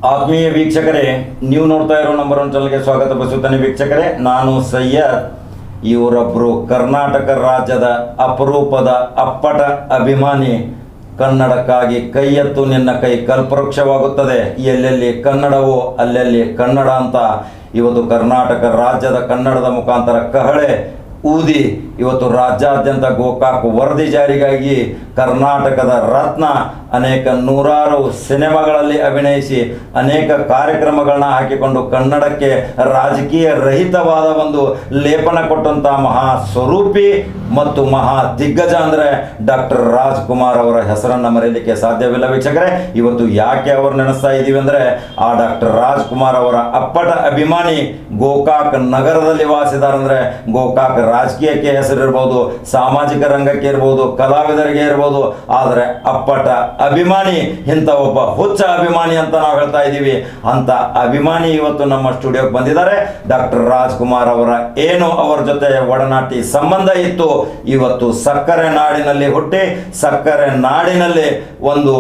ಆತ್ಮೀಯ ವೀಕ್ಷಕರೇ, ನೀವು ನೋಡ್ತಾ ಇರೋ ನಂಬರ್ 1 ಚಾನಲ್ಗೆ ಸ್ವಾಗತ ಬಯಸುತ್ತೇನೆ. ವೀಕ್ಷಕರೇ, ನಾನು ಸಯ್ಯದ್. ಇವರೊಬ್ಬರು ಕರ್ನಾಟಕ ರಾಜ್ಯದ ಅಪರೂಪದ ಅಪ್ಪಟ ಅಭಿಮಾನಿ. ಕನ್ನಡಕ್ಕಾಗಿ ಕೈ ಎತ್ತು ನಿನ್ನ ಕೈ ಕಲ್ಪವೃಕ್ಷವಾಗುತ್ತದೆ, ಎಲ್ಲೆಲ್ಲಿ ಕನ್ನಡವೋ ಅಲ್ಲೆಲ್ಲಿ ಕನ್ನಡ ಅಂತ ಇವತ್ತು ಕರ್ನಾಟಕ ರಾಜ್ಯದ ಕನ್ನಡದ ಮುಖಾಂತರ ಕಹಳೆ ಊದಿ ಇವತ್ತು ರಾಜ್ಯಾದ್ಯಂತ ಗೋಕಾಕ್ ವರದಿ ಜಾರಿಗಾಗಿ ಕರ್ನಾಟಕದ ರತ್ನ ಅನೇಕ ನೂರಾರು ಸಿನಿಮಾಗಳಲ್ಲಿ ಅಭಿನಯಿಸಿ ಅನೇಕ ಕಾರ್ಯಕ್ರಮಗಳನ್ನ ಹಾಕಿಕೊಂಡು ಕನ್ನಡಕ್ಕೆ ರಾಜಕೀಯ ರಹಿತವಾದ ಒಂದು ಲೇಪನ ಕೊಟ್ಟಂಥ ಮಹಾ ಸ್ವರೂಪಿ ಮತ್ತು ಮಹಾ ದಿಗ್ಗಜ ಅಂದರೆ ಡಾಕ್ಟರ್ ರಾಜ್ಕುಮಾರ್ ಅವರ ಹೆಸರನ್ನು ಮರೆಯಲಿಕ್ಕೆ ಸಾಧ್ಯವಿಲ್ಲ. ವೀಕ್ಷಕರೇ, ಇವತ್ತು ಯಾಕೆ ಅವರು ನೆನೆಸ್ತಾ ಇದ್ದೀವಿ ಅಂದರೆ ಆ ಡಾಕ್ಟರ್ ರಾಜ್ಕುಮಾರ್ ಅವರ ಅಪ್ಪಟ ಅಭಿಮಾನಿ ಗೋಕಾಕ್ ನಗರದಲ್ಲಿ ವಾಸಿದಾರಂದರೆ ಗೋಕಾಕ್ ರಾಜಕೀಯಕ್ಕೆ ಹೆಸರಿರ್ಬೋದು, ಸಾಮಾಜಿಕ ರಂಗಕ್ಕೆ ಇರ್ಬೋದು, ಕಲಾವಿದರಿಗೆ ಇರ್ಬೋದು, ಆದರೆ ಅಪ್ಪಟ ಅಭಿಮಾನಿ ಇಂಥ ಒಬ್ಬ ಹುಚ್ಚ ಅಭಿಮಾನಿ ಅಂತ ನಾವು ಹೇಳ್ತಾ ಇದ್ದೀವಿ. ಅಂತ ಅಭಿಮಾನಿ ಇವತ್ತು ನಮ್ಮ ಸ್ಟುಡಿಯೋಗೆ ಬಂದಿದ್ದಾರೆ. ಡಾಕ್ಟರ್ ರಾಜ್ಕುಮಾರ್ ಅವರ ಏನು ಅವರ ಜೊತೆ ಒಡನಾಟಿ ಸಂಬಂಧ ಇತ್ತು, ಇವತ್ತು ಸಕ್ಕರೆ ನಾಡಿನಲ್ಲಿ ಹುಟ್ಟಿ ಸಕ್ಕರೆ ನಾಡಿನಲ್ಲಿ ಒಂದು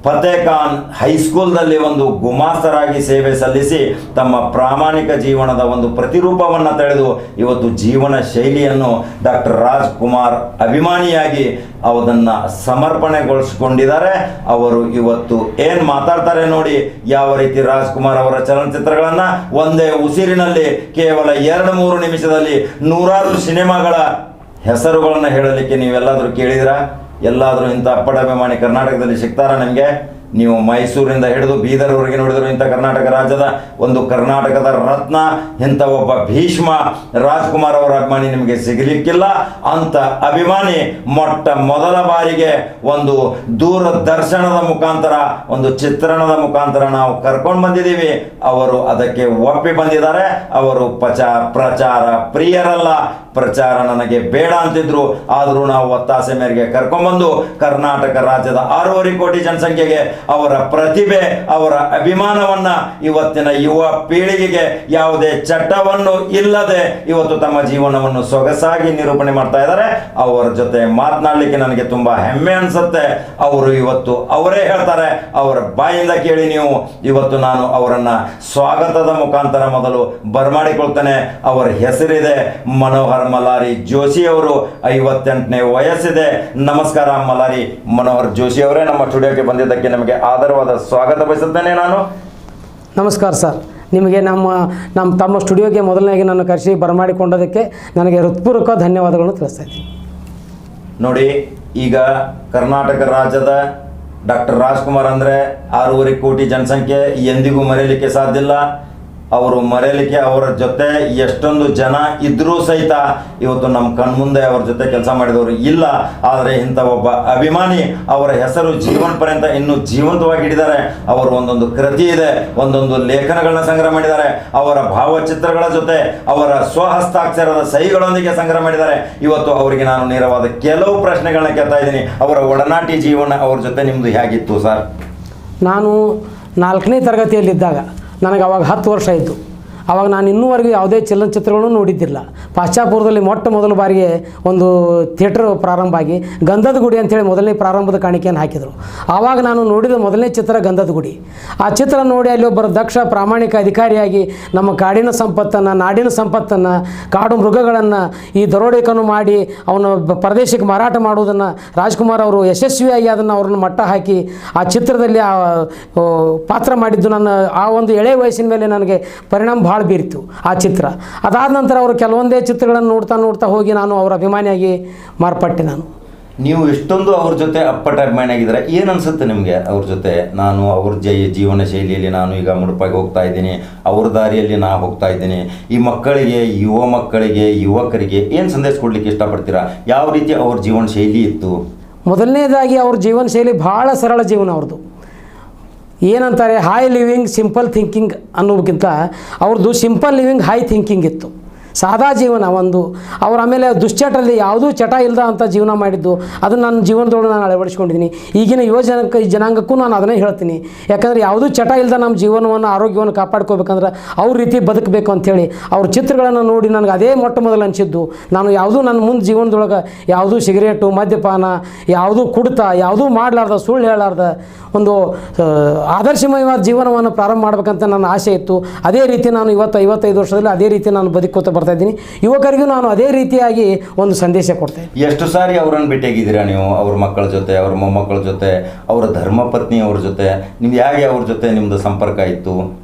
ಫತೇಖಾನ್ ಹೈಸ್ಕೂಲ್ನಲ್ಲಿ ಒಂದು ಗುಮಾಸ್ತರಾಗಿ ಸೇವೆ ಸಲ್ಲಿಸಿ ತಮ್ಮ ಪ್ರಾಮಾಣಿಕ ಜೀವನದ ಒಂದು ಪ್ರತಿರೂಪವನ್ನು ತಳೆದು ಇವತ್ತು ಜೀವನ ಶೈಲಿಯನ್ನು ಡಾಕ್ಟರ್ ರಾಜ್ಕುಮಾರ್ ಅಭಿಮಾನಿಯಾಗಿ ಅದನ್ನು ಸಮರ್ಪಣೆಗೊಳಿಸಿಕೊಂಡಿದ್ದಾರೆ. ಅವರು ಇವತ್ತು ಏನು ಮಾತಾಡ್ತಾರೆ ನೋಡಿ. ಯಾವ ರೀತಿ ರಾಜ್ಕುಮಾರ್ ಅವರ ಚಲನಚಿತ್ರಗಳನ್ನು ಒಂದೇ ಉಸಿರಿನಲ್ಲಿ ಕೇವಲ 2-3 ನಿಮಿಷದಲ್ಲಿ ನೂರಾರು ಸಿನಿಮಾಗಳ ಹೆಸರುಗಳನ್ನು ಹೇಳಲಿಕ್ಕೆ ನೀವೆಲ್ಲಾದರೂ ಕೇಳಿದಿರಾ? ಎಲ್ಲಾದರೂ ಇಂಥ ಅಪ್ಪಟ ಅಭಿಮಾನಿ ಕರ್ನಾಟಕದಲ್ಲಿ ಸಿಗ್ತಾರಾ ನಿಮಗೆ? ನೀವು ಮೈಸೂರಿಂದ ಹಿಡಿದು ಬೀದರ್ವರೆಗೆ ನೋಡಿದ್ರು ಇಂಥ ಕರ್ನಾಟಕ ರಾಜ್ಯದ ಒಂದು ಕರ್ನಾಟಕದ ರತ್ನ, ಇಂಥ ಒಬ್ಬ ಭೀಷ್ಮ ರಾಜ್ಕುಮಾರ್ ಅವರ ಅಭಿಮಾನಿ ನಿಮಗೆ ಸಿಗಲಿಕ್ಕಿಲ್ಲ. ಅಂತ ಅಭಿಮಾನಿ ಮೊಟ್ಟ ಮೊದಲ ಬಾರಿಗೆ ಒಂದು ದೂರದರ್ಶನದ ಮುಖಾಂತರ ಒಂದು ಚಿತ್ರಣದ ಮುಖಾಂತರ ನಾವು ಕರ್ಕೊಂಡು ಬಂದಿದ್ದೀವಿ. ಅವರು ಅದಕ್ಕೆ ಒಪ್ಪಿ ಬಂದಿದ್ದಾರೆ. ಅವರು ಪ್ರಚಾರ ಪ್ರಿಯರಲ್ಲ, ಪ್ರಚಾರ ನನಗೆ ಬೇಡ ಅಂತಿದ್ರು. ಆದರೂ ನಾವು ಒತ್ತಾಸೆ ಮೇರೆಗೆ ಕರ್ಕೊಂಡ್ಬಂದು ಕರ್ನಾಟಕ ರಾಜ್ಯದ 6.5 ಕೋಟಿ ಜನಸಂಖ್ಯೆಗೆ ಅವರ ಪ್ರತಿಭೆ, ಅವರ ಅಭಿಮಾನವನ್ನ ಇವತ್ತಿನ ಯುವ ಪೀಳಿಗೆಗೆ ಯಾವುದೇ ಚಟ್ಟವನ್ನು ಇಲ್ಲದೆ ಇವತ್ತು ತಮ್ಮ ಜೀವನವನ್ನು ಸೊಗಸಾಗಿ ನಿರೂಪಣೆ ಮಾಡ್ತಾ ಇದ್ದಾರೆ. ಅವರ ಜೊತೆ ಮಾತನಾಡಲಿಕ್ಕೆ ನನಗೆ ತುಂಬಾ ಹೆಮ್ಮೆ ಅನ್ಸುತ್ತೆ. ಅವರು ಇವತ್ತು ಅವರೇ ಹೇಳ್ತಾರೆ, ಅವರ ಬಾಯಿಂದ ಕೇಳಿ ನೀವು. ಇವತ್ತು ನಾನು ಅವರನ್ನ ಸ್ವಾಗತದ ಮುಖಾಂತರ ಮೊದಲು ಬರಮಾಡಿಕೊಳ್ತೇನೆ. ಅವರ ಹೆಸರಿದೆ ಮನೋಹರ್ ಮಲಾರಿ ಜೋಶಿ ಅವರು. 58ನೇ ವಯಸ್ಸಿದೆ. ನಮಸ್ಕಾರ ಮಲಾರಿ ಮನೋಹರ್ ಜೋಶಿ ಅವರೇ, ನಮ್ಮ ಸ್ಟುಡಿಯೋಗೆ ಬಂದಿದ್ದಕ್ಕೆ ನಮಗೆ ಆದರವಾದ ಸ್ವಾಗತ ಬಯಸುತ್ತೇನೆ ನಾನು. ನಮಸ್ಕಾರ ಸರ್. ನಿಮಗೆ ತಮ್ಮ ಸ್ಟುಡಿಯೋಗೆ ಮೊದಲನೇಗೆ ನಾನು ಕರೆಸಿ ಬರಮಾಡಿಕೊಂಡದಕ್ಕೆ ನನಗೆ ಹೃತ್ಪೂರ್ವಕ ಧನ್ಯವಾದಗಳನ್ನು ತಿಳಿಸ್ತಾ ಇದ್ದೀನಿ. ನೋಡಿ, ಈಗ ಕರ್ನಾಟಕ ರಾಜ್ಯದ ಡಾಕ್ಟರ್ ರಾಜ್ಕುಮಾರ್ ಅಂದರೆ 6.5 ಕೋಟಿ ಜನಸಂಖ್ಯೆ, ಎಂದಿಗೂ ಮರೆಯಲಿಕ್ಕೆ ಸಾಧ್ಯ ಇಲ್ಲ. ಅವರು ಮರೆಯಲಿಕ್ಕೆ ಅವರ ಜೊತೆ ಎಷ್ಟೊಂದು ಜನ ಇದ್ರೂ ಸಹಿತ ಇವತ್ತು ನಮ್ಮ ಕಣ್ಮುಂದೆ ಅವ್ರ ಜೊತೆ ಕೆಲಸ ಮಾಡಿದವರು ಇಲ್ಲ. ಆದರೆ ಇಂಥ ಒಬ್ಬ ಅಭಿಮಾನಿ, ಅವರ ಹೆಸರು ಜೀವನ ಪರ್ಯಂತ ಇನ್ನೂ ಜೀವಂತವಾಗಿ ಹಿಡಿದ್ದಾರೆ. ಅವರು ಒಂದೊಂದು ಕೃತಿ ಇದೆ, ಒಂದೊಂದು ಲೇಖನಗಳನ್ನ ಸಂಗ್ರಹ ಮಾಡಿದ್ದಾರೆ. ಅವರ ಭಾವಚಿತ್ರಗಳ ಜೊತೆ ಅವರ ಸ್ವಹಸ್ತಾಕ್ಷರದ ಸಹಿಗಳೊಂದಿಗೆ ಸಂಗ್ರಹ ಮಾಡಿದ್ದಾರೆ. ಇವತ್ತು ಅವರಿಗೆ ನಾನು ನೇರವಾದ ಕೆಲವು ಪ್ರಶ್ನೆಗಳನ್ನ ಕೇಳ್ತಾ ಇದ್ದೀನಿ. ಅವರ ಒಡನಾಟಿ ಜೀವನ ಅವ್ರ ಜೊತೆ ನಿಮ್ಮದು ಹೇಗಿತ್ತು ಸರ್? ನಾನು 4ನೇ ತರಗತಿಯಲ್ಲಿದ್ದಾಗ, ನನಗೆ ಅವಾಗ 10 ವರ್ಷ ಇತ್ತು. ಆವಾಗ ನಾನು ಇನ್ನೂವರೆಗೂ ಯಾವುದೇ ಚಲನಚಿತ್ರಗಳನ್ನು ನೋಡಿದ್ದಿಲ್ಲ. ಪಾಶ್ಚಾಪುರದಲ್ಲಿ ಮೊಟ್ಟ ಮೊದಲ ಬಾರಿಗೆ ಒಂದು ಥಿಯೇಟರ್ ಪ್ರಾರಂಭ ಆಗಿ ಗಂಧದ ಗುಡಿ ಅಂಥೇಳಿ ಮೊದಲನೇ ಪ್ರಾರಂಭದ ಕಾಣಿಕೆಯನ್ನು ಹಾಕಿದರು. ಆವಾಗ ನಾನು ನೋಡಿದ ಮೊದಲನೇ ಚಿತ್ರ ಗಂಧದ ಗುಡಿ. ಆ ಚಿತ್ರ ನೋಡಿ ಅಲ್ಲಿ ಒಬ್ಬರು ದಕ್ಷ ಪ್ರಾಮಾಣಿಕ ಅಧಿಕಾರಿಯಾಗಿ ನಮ್ಮ ಕಾಡಿನ ಸಂಪತ್ತನ್ನು, ನಾಡಿನ ಸಂಪತ್ತನ್ನು, ಕಾಡು ಮೃಗಗಳನ್ನು ಈ ದರೋಡೆಕನ್ನು ಮಾಡಿ ಅವನು ಪ್ರದೇಶಕ್ಕೆ ಮಾರಾಟ ಮಾಡುವುದನ್ನು ರಾಜ್ಕುಮಾರ್ ಅವರು ಯಶಸ್ವಿಯಾಗಿ ಅದನ್ನು ಅವ್ರನ್ನ ಮಟ್ಟ ಹಾಕಿ ಆ ಚಿತ್ರದಲ್ಲಿ ಆ ಪಾತ್ರ ಮಾಡಿದ್ದು ನನ್ನ ಆ ಒಂದು ಎಳೆ ವಯಸ್ಸಿನ ಮೇಲೆ ನನಗೆ ಪರಿಣಾಮ ಭಾಳ ಬೀರಿತು ಆ ಚಿತ್ರ. ಅದಾದ ನಂತರ ಅವರು ಕೆಲವೊಂದೇ ಚಿತ್ರಗಳನ್ನು ನೋಡ್ತಾ ಹೋಗಿ ನಾನು ಅವರ ಅಭಿಮಾನಿಯಾಗಿ ಮಾರ್ಪಟ್ಟೆ. ನೀವು ಇಷ್ಟೊಂದು ಅವ್ರ ಜೊತೆ ಅಪ್ಪಟ ಅಭಿಮಾನಿಯಾಗಿದ್ದಾರೆ, ಏನು ಅನಿಸುತ್ತೆ ನಿಮಗೆ ಅವ್ರ ಜೊತೆ? ನಾನು ಅವ್ರ ಜೀವನ ಶೈಲಿಯಲ್ಲಿ ನಾನು ಈಗ ಮುಡುಪಾಗಿ ಹೋಗ್ತಾ ಇದ್ದೀನಿ, ಅವ್ರ ದಾರಿಯಲ್ಲಿ ನಾ ಹೋಗ್ತಾ ಇದ್ದೀನಿ. ಈ ಮಕ್ಕಳಿಗೆ, ಯುವ ಮಕ್ಕಳಿಗೆ, ಯುವಕರಿಗೆ ಏನು ಸಂದೇಶ ಕೊಡಲಿಕ್ಕೆ ಇಷ್ಟಪಡ್ತೀರಾ? ಯಾವ ರೀತಿ ಅವ್ರ ಜೀವನ ಶೈಲಿ ಇತ್ತು? ಮೊದಲನೇದಾಗಿ ಅವ್ರ ಜೀವನ ಶೈಲಿ ಭಾಳ ಸರಳ ಜೀವನ ಅವ್ರದ್ದು. ಏನಂತಾರೆ, ಹೈ ಲಿವಿಂಗ್ ಸಿಂಪಲ್ ಥಿಂಕಿಂಗ್ ಅನ್ನೋದಕ್ಕಿಂತ ಅವ್ರದ್ದು ಸಿಂಪಲ್ ಲಿವಿಂಗ್ ಹೈ ಥಿಂಕಿಂಗ್ ಇತ್ತು. ಸಾದಾ ಜೀವನ ಒಂದು ಅವ್ರು ಆಮೇಲೆ ದುಶ್ಚಟದಲ್ಲಿ ಯಾವುದೂ ಚಟ ಇಲ್ಲದ ಅಂತ ಜೀವನ ಮಾಡಿದ್ದು ಅದನ್ನು ನನ್ನ ಜೀವನದೊಳಗೆ ನಾನು ಅಳವಡಿಸ್ಕೊಂಡಿದ್ದೀನಿ. ಈಗಿನ ಜನಾಂಗಕ್ಕೂ ನಾನು ಅದನ್ನೇ ಹೇಳ್ತೀನಿ. ಯಾಕಂದರೆ ಯಾವುದೂ ಚಟ ಇಲ್ಲದ ನಮ್ಮ ಜೀವನವನ್ನು ಆರೋಗ್ಯವನ್ನು ಕಾಪಾಡ್ಕೋಬೇಕಂದ್ರೆ ಅವ್ರ ರೀತಿ ಬದುಕಬೇಕು ಅಂಥೇಳಿ ಅವ್ರ ಚಿತ್ರಗಳನ್ನು ನೋಡಿ ನನಗೆ ಅದೇ ಮೊಟ್ಟ ಮೊದಲು ಅನಿಸಿದ್ದು. ನಾನು ಯಾವುದೂ ನನ್ನ ಮುಂದೆ ಜೀವನದೊಳಗೆ ಯಾವುದೂ ಸಿಗರೇಟು, ಮದ್ಯಪಾನ, ಯಾವುದೂ ಕುಡ್ತಾ, ಯಾವುದೂ ಮಾಡಲಾರ್ದ, ಸುಳ್ಳು ಹೇಳಲಾರ್ದ ಒಂದು ಆದರ್ಶಮಯವಾದ ಜೀವನವನ್ನು ಪ್ರಾರಂಭ ಮಾಡಬೇಕಂತ ನನ್ನ ಆಸೆ ಇತ್ತು. ಅದೇ ರೀತಿ ನಾನು 55 ವರ್ಷದಲ್ಲಿ ಅದೇ ರೀತಿ ನಾನು ಬದುಕೋತ ಬರ್ತಾಯಿದ್ದೀನಿ. ಯುವಕರಿಗೂ ನಾನು ಅದೇ ರೀತಿಯಾಗಿ ಒಂದು ಸಂದೇಶ ಕೊಡ್ತೇನೆ. ಎಷ್ಟು ಸಾರಿ ಅವರನ್ನು ಭೇಟಿಯಾಗಿದ್ದೀರಾ ನೀವು? ಅವ್ರ ಮಕ್ಕಳ ಜೊತೆ, ಅವ್ರ ಮೊಮ್ಮಕ್ಕಳ ಜೊತೆ, ಅವರ ಧರ್ಮಪತ್ನಿಯವ್ರ ಜೊತೆ ನಿಮ್ದು ಹೇಗೆ ಅವ್ರ ಜೊತೆ ನಿಮ್ಮದು ಸಂಪರ್ಕ ಇತ್ತು?